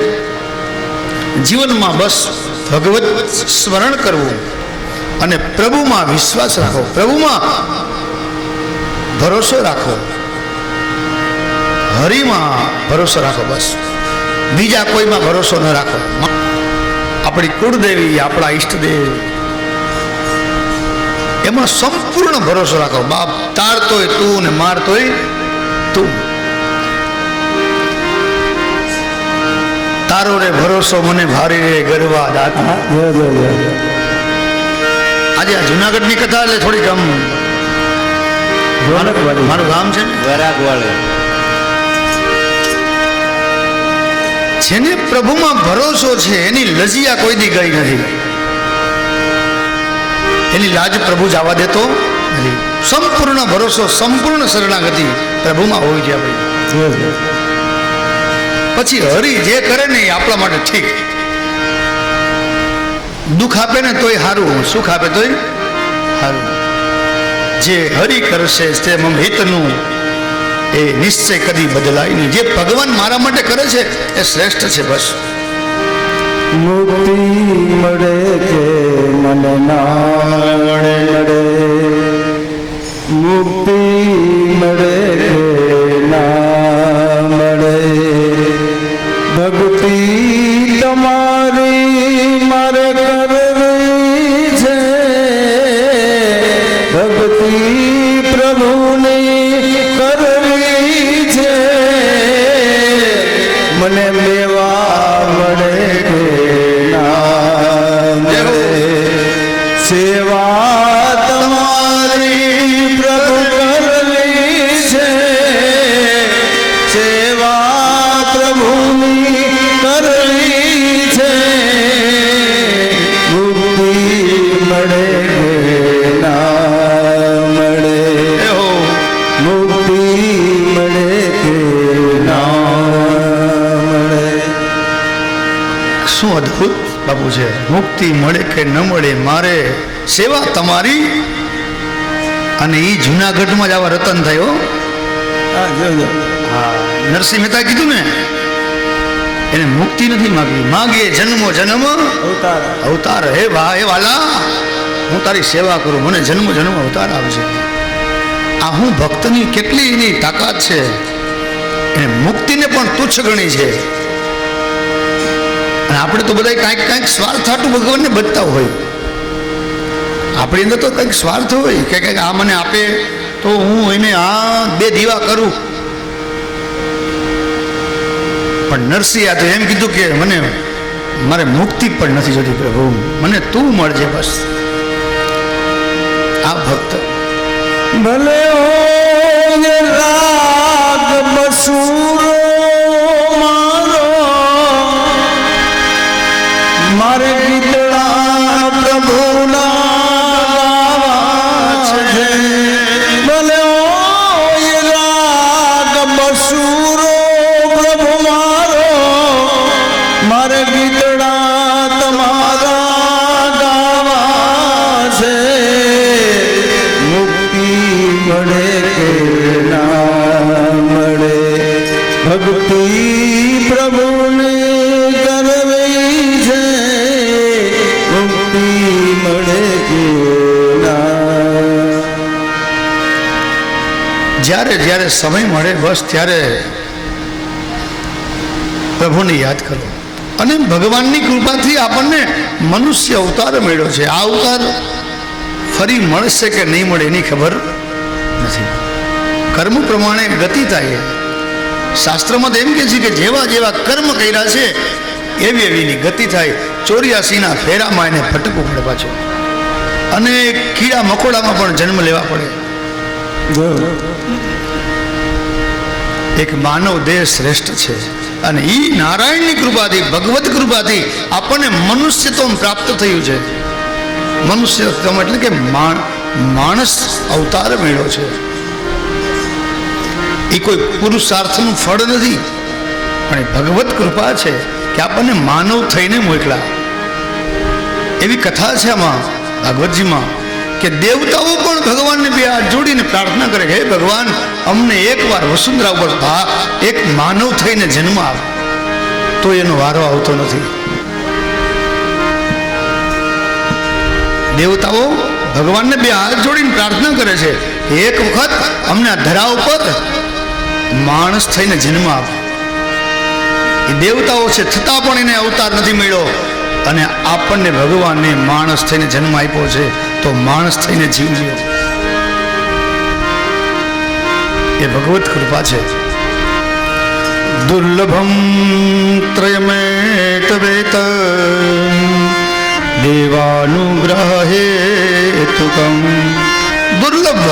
જીવનમાં બસ ભગવત સ્મરણ કરવું અને પ્રભુમાં વિશ્વાસ રાખો, પ્રભુમાં ભરોસો રાખો, હરિમાં ભરોસો રાખો. બસ બીજા કોઈમાં ભરોસો ન રાખો. આપણી કુળદેવી, આપણા ઈષ્ટદેવ, એમાં સંપૂર્ણ ભરોસો રાખો. બાપ તારતોય તું ને મારતોય તું, તારો રે ભરોસો મને ભારી રે ગરવા દાતા. આજે આ જુનાગઢની કથા એટલે થોડીક આમ, મારું ગામ છે ને જેને પ્રભુમાં ભરોસો છે એની લજિયા કોઈ દી ગઈ નથી, એની લાજ પ્રભુ જવા દેતો નથી. સંપૂર્ણ ભરોસો, સંપૂર્ણ શરણાગતિ પ્રભુમાં હોવી જોઈએ આપણી. પછી હરી જે કરે ને એ આપણા માટે ઠીક. દુઃખ આપે ને તોય સારું, સુખ આપે તોય સારું. જે હરી કરશે તે મમ હિતનું, એ નિશ્ચય કદી બદલાય નહીં. જે ભગવાન મારા માટે કરે છે એ શ્રેષ્ઠ છે. બસ મુક્તિ મળે કે મને ના મળે, મુક્તિ મળે કે ના મળે, ભક્તિ તમારી મારે કરવી છે, ભક્તિ પ્રભુની કરવી છે. મને મેવા મળે કે ના મળે, સેવા તમારી પ્રભુ કરવી છે, સેવા પ્રભુની કરવી છે. મુક્તિ મળે કે ના મળે, મુક્તિ મળે કે ના મળે. શું અદ્ભુત બાપુ છે. મુક્તિ મળે કે ન મળે, મારે સેવા તમારી. અને એ જુનાગઢમાં જ આવા રતન થયો. નરસિંહ મહેતા કીધું ને, એને મુક્તિ નથી માગી, માગીએ જન્મો જન્મ અવતાર. હે હે વાલા, હું તારી સેવા કરું, મને જન્મ જન્મ અવતાર આપજે. આ હું ભક્તની કેટલી એની તાકાત છે. એને મુક્તિને પણ તુચ્છ ગણી છે. અને આપણે તો બધા કાંઈક કાંઈક સ્વાર્થ હાટું ભગવાનને બચતા હોય. આપણી અંદર તો કંઈક સ્વાર્થ હોય કે કંઈક આ મને આપે તો હું એને આ બે દીવા કરું. પણ નરસિંહ આ તો એમ કીધું કે મને મારે મુક્તિ પણ નથી જોતી પ્રભુ, મને તું મળજે બસ. આ ભક્ત ભલે હોય રાગ બસુરો મારો, મારે ગીતડા પ્રભુના ગાવા છે. ભલે હોય રાગ બસુરો પ્રભુ મારો, મારે ગીતડા તમારા ગાવા છે. મુક્તિ મળે કે ના મળે, ભક્તિ પ્રભુને કરવી છે. મુક્તિ મળે કે ના. જ્યારે જ્યારે સમય મળે બસ ત્યારે પ્રભુને યાદ કરો. અને ભગવાનની કૃપાથી આપણને મનુષ્ય અવતાર મળ્યો છે. આ અવતાર ફરી મળશે કે નહીં મળે એની ખબર નથી. કર્મ પ્રમાણે ગતિ થાય. શાસ્ત્રમાં તો એમ કે છે કે જેવા જેવા કર્મ કર્યા છે એવી એવીની ગતિ થાય. 84ના ફેરામાં એને ભટકવું પડે પાછું, અને કીડા મકોડામાં પણ જન્મ લેવા પડે. એક માનવ દેહ શ્રેષ્ઠ છે, અને એ નારાયણની કૃપાથી, ભગવત કૃપાથી આપણને મનુષ્યત્વ પ્રાપ્ત થયું છે. મનુષ્યત્વ એટલે કે માણસ અવતાર મળ્યો છે. એ કોઈ પુરુષાર્થનું ફળ નથી, પણ એ ભગવત કૃપા છે કે આપણને માનવ થઈને મોકલા. એવી કથા છે આમાં ભાગવતજીમાં કે દેવતાઓ પણ ભગવાનને બે હાથ જોડીને પ્રાર્થના કરે કે હે ભગવાન, અમને એકવાર વસુંધરા ઉપર એક માનવ થઈને જન્મ આપ. તો એનો વારો આવતો નથી. દેવતાઓ ભગવાનને બે હાથ જોડીને પ્રાર્થના કરે છે કે એક વખત અમને આ ધરા ઉપર માણસ થઈને જન્મ આપ. એ દેવતાઓ છે છતાં પણ એને અવતાર નથી મળ્યો, અને આપણને ભગવાનને માણસ થઈને જન્મ આપ્યો છે, તો માણસ થઈને જીવજો. એ ભગવત કૃપા છે. દુર્લભમ ત્રયમેત વેત દેવાનુગ્રહેતુકમ. દુર્લભ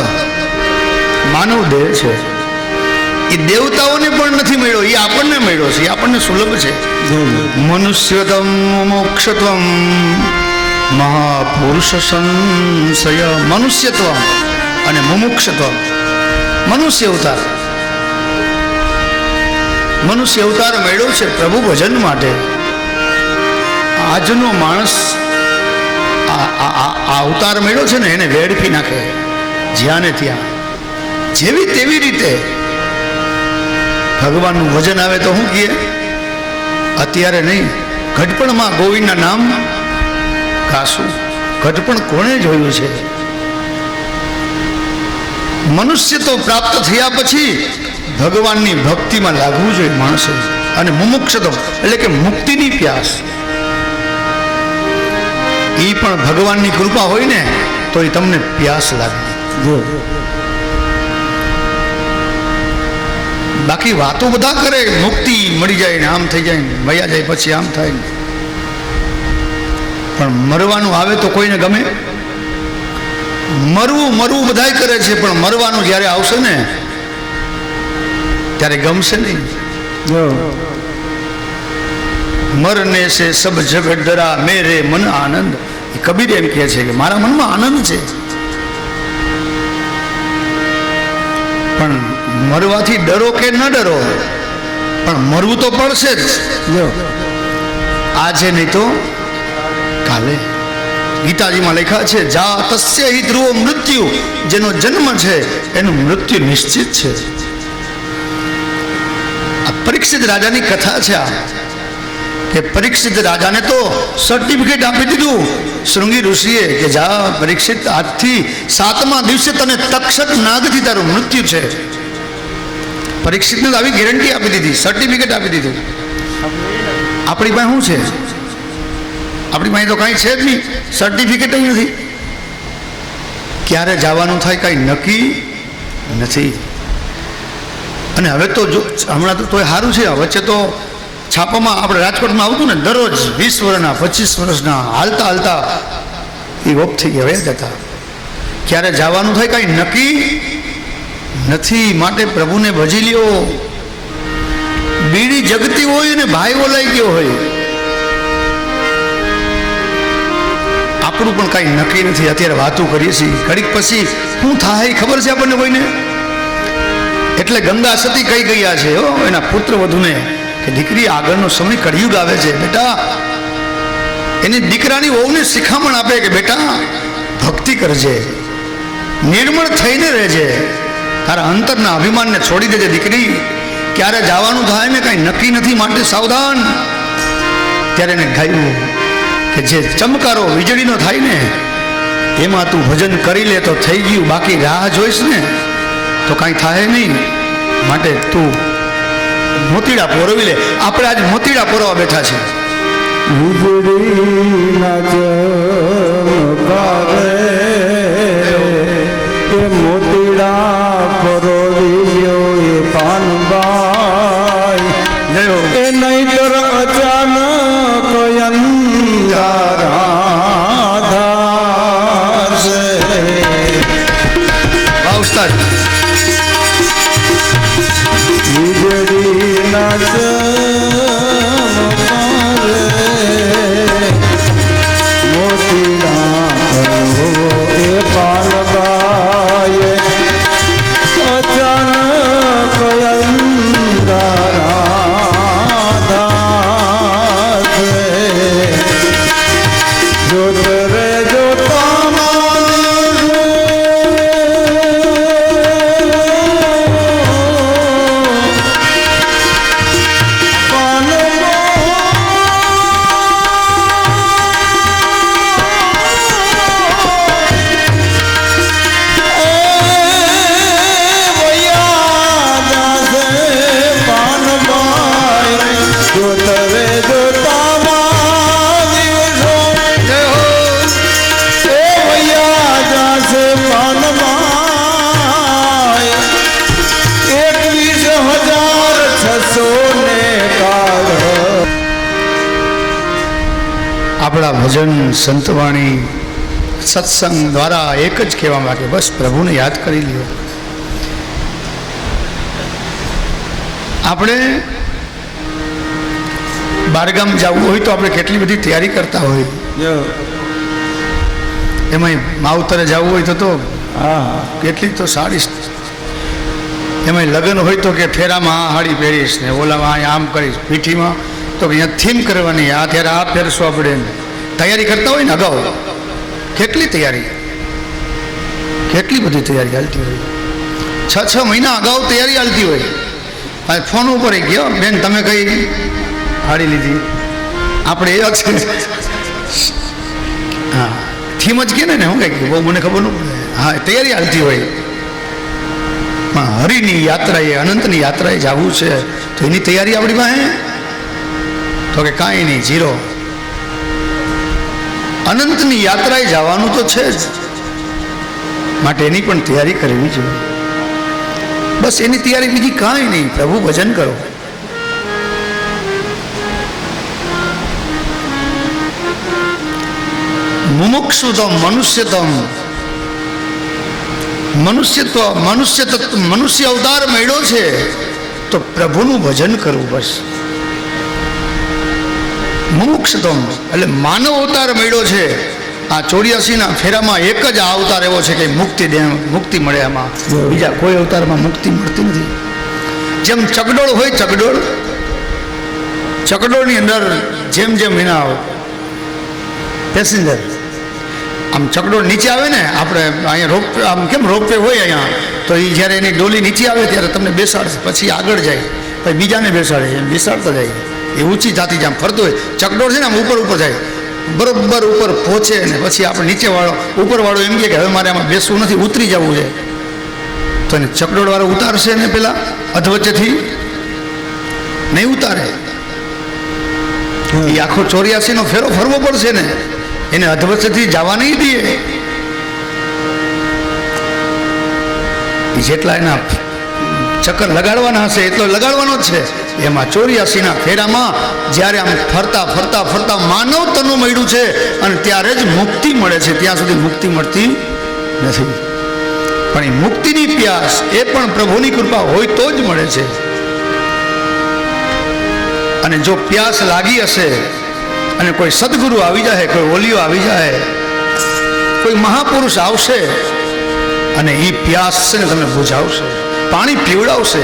માનવ દેહ છે, એ દેવતાઓને પણ નથી મળ્યો, એ આપણને મળ્યો છે. એ આપણને સુલભ છે. મનુષ્યતમ મોક્ષત્વમ મહાપુરુષ સંશય. મનુષ્યત્વ અને મુમુક્ષત્વ. મનુષ્ય અવતાર, મનુષ્ય અવતાર મળ્યો છે પ્રભુ ભજન માટે. આજનો માણસ આ અવતાર મળ્યો છે ને એને વેડફી નાખે જ્યાં ને ત્યાં, જેવી તેવી રીતે. ભગવાનનું વજન આવે તો શું કહે? અત્યારે નહીં, ઘટપણમાં ગોવિંદના નામ ગાશું. ઘટપણ કોણે જોયું છે? મનુષ્ય તો પ્રાપ્ત થયા પછી ભગવાનની ભક્તિમાં લાગવું જોઈએ માણસે. અને મુમુક્ષતો એટલે કે મુક્તિની પ્યાસ, એ પણ ભગવાનની કૃપા હોય ને તો એ તમને પ્યાસ લાગે. બાકી વાતો બધા કરે, મુક્તિ મળી જાય ને આમ થઈ જાય ને વયા જાય પછી આમ થાય ને, પણ મરવાનું આવે તો કોઈને ગમે? મરવું બધાય કરે છે, પણ મરવાનું જ્યારે આવશે ને ત્યારે ગમશે નહીં. મરને સે સબ જગત ડરા મેરે મન આનંદ. એ કબીર એમ કહે છે કે મારા મનમાં આનંદ છે, પણ મરવાથી ડરો કે ન ડરો, પણ મરવું તો પડશે જ. આજે નહીં તો કાલે. ગીતાજીમાં લખ્યા છે જા તસ્ય હિ ધ્રુવો મૃત્યુ. જેનો જન્મ છે એનું મૃત્યુ નિશ્ચિત છે. આ પરીક્ષિત રાજાની કથા છે. આ કે પરીક્ષિત રાજાને તો સર્ટિફિકેટ આપી દીધું શૃંગી ઋષિએ કે જા પરીક્ષિત, આજથી 7મા દિવસે તને તક્ષક નાગથી તારું મૃત્યુ છે. પરીક્ષિતને આવી ગેરંટી આપી દીધી, સર્ટિફિકેટ આપી દીધું. આપણી પાસે શું છે? આપણી પાસે તો કાંઈ છે જ નહીં, સર્ટિફિકેટ નથી. ક્યારે જવાનું થાય કાંઈ નક્કી નથી. અને હવે તો જો હમણાં તો સારું છે, વચ્ચે તો છાપામાં આપણે રાજકોટમાં આવતું ને દરરોજ 20 વર્ષના 25 વર્ષના હાલતા હાલતા એ ઓફ થઈ ગયા જતા. ક્યારે જવાનું થાય કાંઈ નક્કી નથી. માટે પ્રભુને ભજી લ્યો. બીડી જગતી હોય અને ભાઈ ઓલાઈ ગયો હોય, આપણું પણ કાંઈ નક્કી નથી. અત્યારે વાતો કરીએ છીએ, ઘડીક પછી શું થાય ખબર છે આપણને કોઈને? એટલે ગંગા સતી કહી ગયા છે એના પુત્ર વધુને કે દીકરી આગળનો સમય કળિયુગ આવે છે બેટા. એની દીકરાની વહુને શિખામણ આપે કે બેટા ભક્તિ કરજે, નિર્મળ થઈને રહેજે, તારા અંતરના અભિમાનને છોડી દેજે દીકરી. ક્યારે જવાનું થાય ને કાંઈ નક્કી નથી, માટે સાવધાન. ત્યારે એને ગાયું કે જે ચમકારો વીજળીનો થાય ને એમાં તું ભજન કરી લે તો થઈ ગયું, બાકી રાહ જોઈશ ને તો કાંઈ થાય નહીં. માટે તું મોતીડા પોરવી લે. આપણે આજ મોતીડા પોરવા બેઠા છીએ. વીજળીના ચમકારે એ મોતીડા પરોવ્યો એ પાનબાઈ એ નહીતર અચાનક અંધારા ધારશે. વાહ ઉસ્તાદ. વીજળીના ચમકારે મોતીડા પરોવ્યો એ પાનબાઈ અચાનક અંધારા ધારશે. જોત રે જોતામાં આપણા ભજન સંતવાણી સત્સંગ દ્વારા એક જ કહેવા માંગે, બસ પ્રભુને યાદ કરી લ્યો. આપણે બહારગામ જવું હોય તો આપણે કેટલી બધી તૈયારી કરતા હોય. એમાંય માવતરે જવું હોય તો કેટલી તો સાડી, એમાંય લગ્ન હોય તો કે ફેરામાં આ હાડી પહેરીશ ને ઓલામાં અહીંયા આમ કરીશ, પીઠીમાં તો અહીંયા થીમ કરવાની, આ ત્યારે આ પહેરશો આપણે. તૈયારી કરતા હોય ને અગાઉ કેટલી તૈયારી, કેટલી બધી તૈયારી હાલતી હોય. 6 મહિના અગાઉ તૈયારી હાલતી હોય. ફોન ઉપર ગયો, બેન તમે કઈ હાડી લીધી? આપણે એ છે હા થીમ જ કે ને હું કઈ બહુ મને ખબર ન પડે. હા તૈયારી હાલતી હોય. પણ હરિની યાત્રાએ, અનંતની યાત્રાએ જવું છે તો એની તૈયારી આપણી પાસે તો કે કાંઈ નહીં, ઝીરો. અનંતની યાત્રાએ જવાનું તો છે જ, માટે એની પણ તૈયારી કરવી જોઈએ. બસ એની તૈયારી બીજી કાંઈ નહીં, પ્રભુ ભજન કરો. મુમુક્ષુતમ મનુષ્યતમ, મનુષ્ય અવતાર મળ્યો છે તો પ્રભુનું ભજન કરવું. બસ મુમુક્ષતમ એટલે માનવ અવતાર મળ્યો છે. આ 84ના ફેરામાં એક જ આ અવતાર એવો છે કે મુક્તિ મળે. એમાં બીજા કોઈ અવતારમાં મુક્તિ મળતી નથી. જેમ ચકડોળ હોય, ચકડોળની અંદર જેમ જેમ એના પેસેન્જર આમ ચકડોળ નીચે આવે ને, આપણે અહીંયા આમ કેમ રોપવે હોય અહીંયા, તો એ જ્યારે એની ડોલી નીચે આવે ત્યારે તમને બેસાડશે, પછી આગળ જાય, પછી બીજાને બેસાડે, એમ બેસાડતા જાય. એ ઊંચી જાતી જેમ ફરતો હોય. ચકડોળ છે ને આમ ઉપર જાય, બરોબર ઉપર પહોંચે ને પછી આપણે નીચેવાળો ઉપરવાળો એમ કહે કે હવે મારે આમાં બેસવું નથી, ઉતરી જવું છે. તો એને ચકડોળવાળો ઉતારશે ને પેલા અધવચ્ચેથી નહીં ઉતારે. એ આખો 84નો ફેરો ફરવો પડશે ને, એને અધવચ્ચેથી જવા નહીં દે. જેટલા એના ચક્કર લગાડવાના હશે એટલો લગાડવાનો જ છે. એમાં 84ના ફેરામાં જ્યારે આમ ફરતા ફરતા ફરતા માનવ તનું મળ્યું છે અને ત્યારે જ મુક્તિ મળે છે. ત્યાં સુધી મુક્તિ મળતી નથી. પણ એ મુક્તિની પ્યાસ એ પણ પ્રભુની કૃપા હોય તો જ મળે છે. અને જો પ્યાસ લાગી હશે અને કોઈ સદગુરુ આવી જાય, કોઈ ઓલિયો આવી જાય, કોઈ મહાપુરુષ આવશે અને એ પ્યાસ છે ને તમને બુઝાવશે, પાણી પીવડાવશે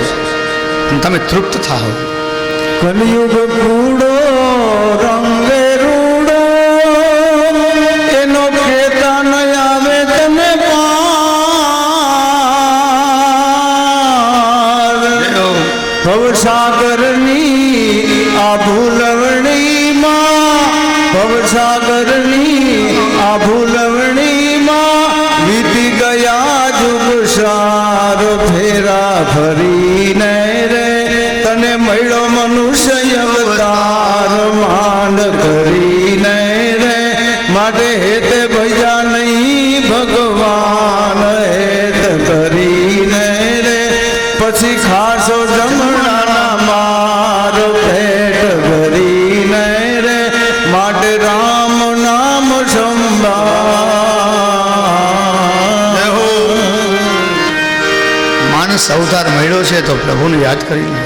અને તમે તૃપ્ત થાઓ. કલિયુગ કૂડો રંગે રૂડો એનો ખેતા ન આવે તને પાર. ભવસાગરની આ ભૂલવણીમાં, ભવસાગરની આ ભૂલવણીમાં વીતી ગયા જુગ સાર ફેરા ફરીને રે તને મળ્યો કરીને રે પછી ખાશો જમણાના માર પેટ ભરીને રે માટે રામ નામ સંભાળ. માણસ અવતાર મળ્યો છે તો પ્રભુને યાદ કરી લે.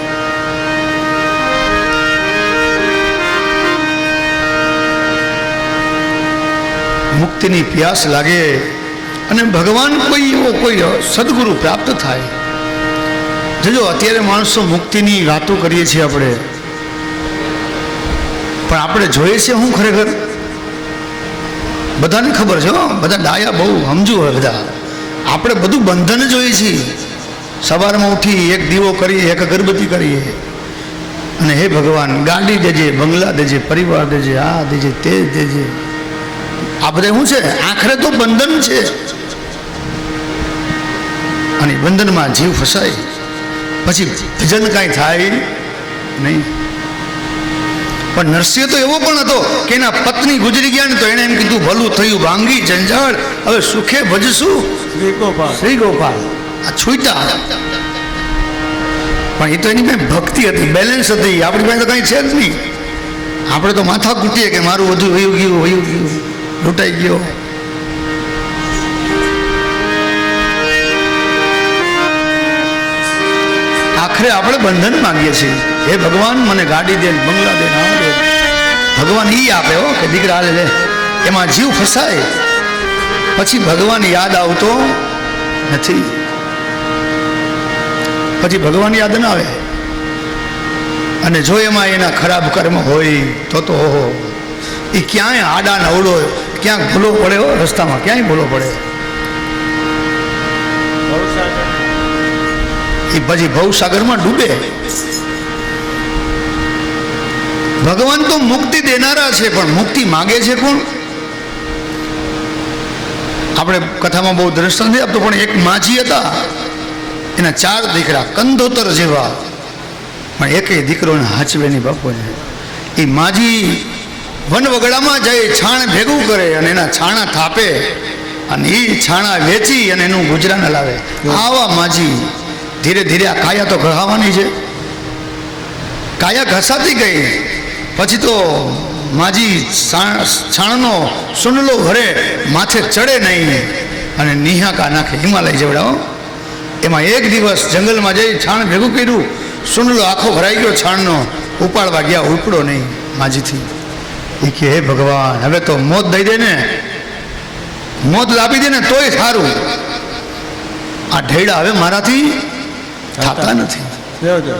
મુક્તિની પ્યાસ લાગે અને ભગવાન કોઈ સદગુરુ પ્રાપ્ત થાય. જોજો અત્યારે માણસો મુક્તિની વાતો કરીએ છીએ આપણે, પણ આપણે જોઈએ છીએ હું ખરેખર બધાને ખબર છે, બધા ડાયા બહુ સમજુ હોય બધા. આપણે બધું બંધન જોઈએ છીએ. સવારમાં ઉઠી એક દીવો કરીએ, એક અગરબત્તી કરીએ અને હે ભગવાન ગાડી દેજે, બંગલા દેજે, પરિવાર દેજે, આ દેજે, તે દેજે. આ બધા શું છે? આખરે તો બંધન છે અને બંધનમાં જીવ ફસાય પછી ભજન કાંઈ થાય નહીં. પણ નરસિંહ તો એવો પણ હતો કે એના પત્ની ગુજરી ગયા ને તો એને એમ કીધું ભલું થયું ભાંગી જંજાળ, હવે સુખે ભજશું શ્રી ગોપાલ. આ છૂટા પણ એ તો એની પાસે ભક્તિ હતી, બેલેન્સ હતી. આપણી પાસે તો કંઈ છે જ નહીં. આપણે તો માથા કૂટીએ કે મારું બધું વયું ગયું, લૂંટાઈ ગયો. આખરે આપણે બંધન માંગીએ છીએ. હે ભગવાન મને ગાડી દે, બંગલા દે, ના દે. ભગવાન ઈ આપે હો કે દીકરા હાલે લે. એમાં જીવ ફસાય પછી ભગવાન યાદ આવતો નથી. પછી ભગવાન યાદ ના આવે. અને જો એમાં એના ખરાબ કર્મ હોય તો ઓહો, એ ક્યાંય આડા નવડો, ક્યાંક ભૂલો પડે હો, રસ્તામાં ક્યાંય ભૂલો પડે. એ પછી ભવસાગરમાં ડૂબે. ભગવાન તો મુક્તિ દેનારા છે, પણ મુક્તિ માગે છે કોણ? આપણે કથામાં બહુ દ્રષ્ટાંત નથી આપતો, પણ એક માજી હતા, એના 4 દીકરા કંદોતર જેવા, પણ એકેય દીકરોને હાચવે નહીં બાપોને. એ માજી વનવગડામાં જઈ છાણ ભેગું કરે અને એના છાણા થાપે અને એ છાણા વેચી અને એનું ગુજરાન લાવે. આવા માજી ધીરે ધીરે આ કાયા તો ઘસાવાની છે. કાયા ઘસાતી ગઈ પછી તો માજી છાણનો સુનલો ભરે, માથે ચડે નહીં અને નિહાકા નાખે, હિમાલય જેવડાવો. એમાં એક દિવસ જંગલમાં જઈ છાણ ભેગું કર્યું, સુનલો આખો ભરાઈ ગયો છાણનો, ઉપાડવા ગયા, ઉપડો નહીં માજીથી. એ કે હે ભગવાન, હવે તો મોત દઈ દે ને, મોત લાવી દે ને તોય સારું. આ ઢેડા હવે મારાથી થતા નથી.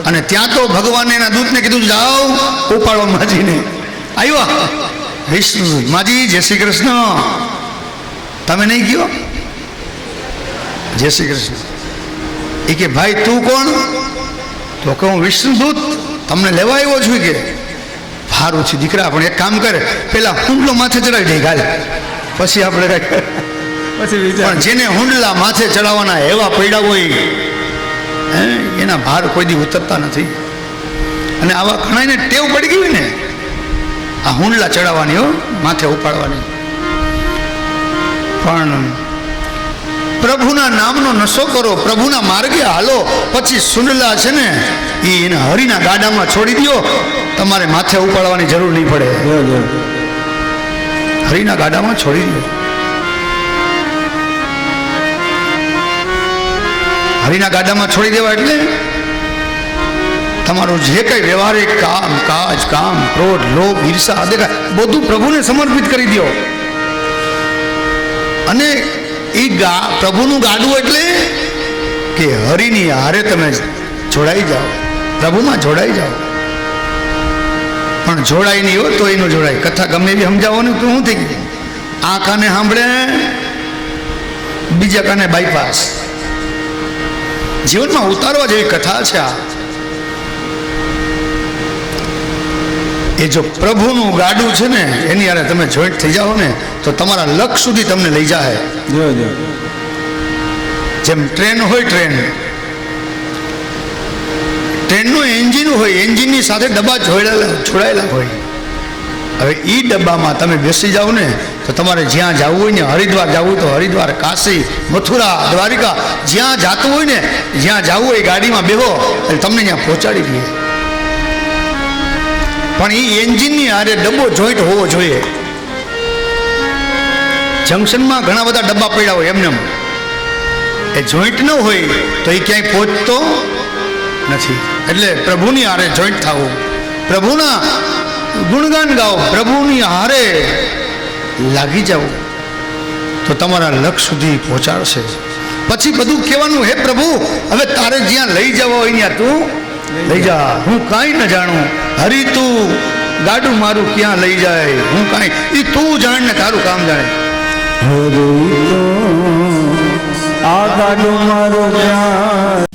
અને ત્યાં તો ભગવાને એના દૂતને કીધું જાઓ ઉપાડો માજીને. આવ્યા વિષ્ણુ, માજી જય શ્રી કૃષ્ણ. તમે નહીં ગયો? જય શ્રી કૃષ્ણ. એ કે ભાઈ તું કોણ? તો કે હું વિષ્ણુદૂત, તમને લેવા આવ્યો છું. કે સારું છે દીકરા, પણ એક કામ કરે, પેલા હુંડલો માથે ચડાવી દે ગાલ, પછી આપણે પછી પણ જેને હુંડલા માથે ચડાવવાના એવા પૈડા હોય એના ભાર કોઈ દી ઉતરતા નથી. અને આવા ઘણાને ટેવ પડી ગઈ ને આ હુંડલા ચડાવવાની, હો માથે ઉપાડવાની. પણ પ્રભુના નામનો નશો કરો, પ્રભુના માર્ગે હાલો, પછી સુંડલા છે ને એને હરિના ગાડામાં છોડી દો, તમારે માથે ઉપાડવાની જરૂર નહીં પડે. હરિના ગાડામાં છોડી દો. હરિના ગાડામાં છોડી દેવા એટલે તમારું જે કઈ વ્યવહારિક કામ કાજ, કામ, ક્રોધ, લોભ, ઈર્ષા, આદિકા બધું પ્રભુને સમર્પિત કરી દો. અને એ પ્રભુનું ગાડું એટલે કે હરિની હારે તમે જોડાઈ જાઓ, પ્રભુમાં જોડાઈ જાઓ. પણ જોડાય નહીં હોય તો એનું જોડાય. કથા ગમે એવી સમજાવો ને તો શું થઈ ગયું? આ કાને સાંભળે, બીજા કાને બાયપાસ. જીવનમાં ઉતારવા જેવી કથા છે આ. એ જો પ્રભુનું ગાડું છે ને એની યારે તમે જોઈન્ટ થઈ જાઓ ને તો તમારા લક્ષ્ય સુધી તમને લઈ જાય. જેમ ટ્રેન હોય, ટ્રેનનું એન્જિન હોય, એન્જિનની સાથે ડબ્બા જોડાયેલા હોય. હવે એ ડબ્બામાં તમે બેસી જાઓ ને તો તમારે જ્યાં જવું હોય ને, હરિદ્વાર જવું હોય તો હરિદ્વાર, કાશી, મથુરા, દ્વારિકા, જ્યાં જાતું હોય ને, જ્યાં જવું હોય ગાડીમાં બેહો એટલે તમને ત્યાં પહોંચાડી દે. પણ એ એન્જિનની હારે ડબ્બો જોઈન્ટ હોવો જોઈએ. જંકશનમાં ઘણા બધા ડબ્બા પડ્યા હોય એમને, એ જોઈન્ટ ન હોય તો એ ક્યાંય પહોંચતો નથી. એટલે પ્રભુની હારે જોઈન્ટ થવું, પ્રભુના ગુણગાન ગાઓ, પ્રભુની હારે લાગી જવું તો તમારા લક્ષ્ય સુધી પહોંચાડશે. પછી બધું કહેવાનું, હે પ્રભુ હવે તારે જ્યાં લઈ જવા હોય ત્યાં તું લઈ જા, હું કાંઈ ન જાણું. હરી તું ગાડું મારું ક્યાં લઈ જાય, હું કાંઈ, એ તું જાણ ને તારું કામ જાણે. હરી તો આ ગાડું મારું ક્યાં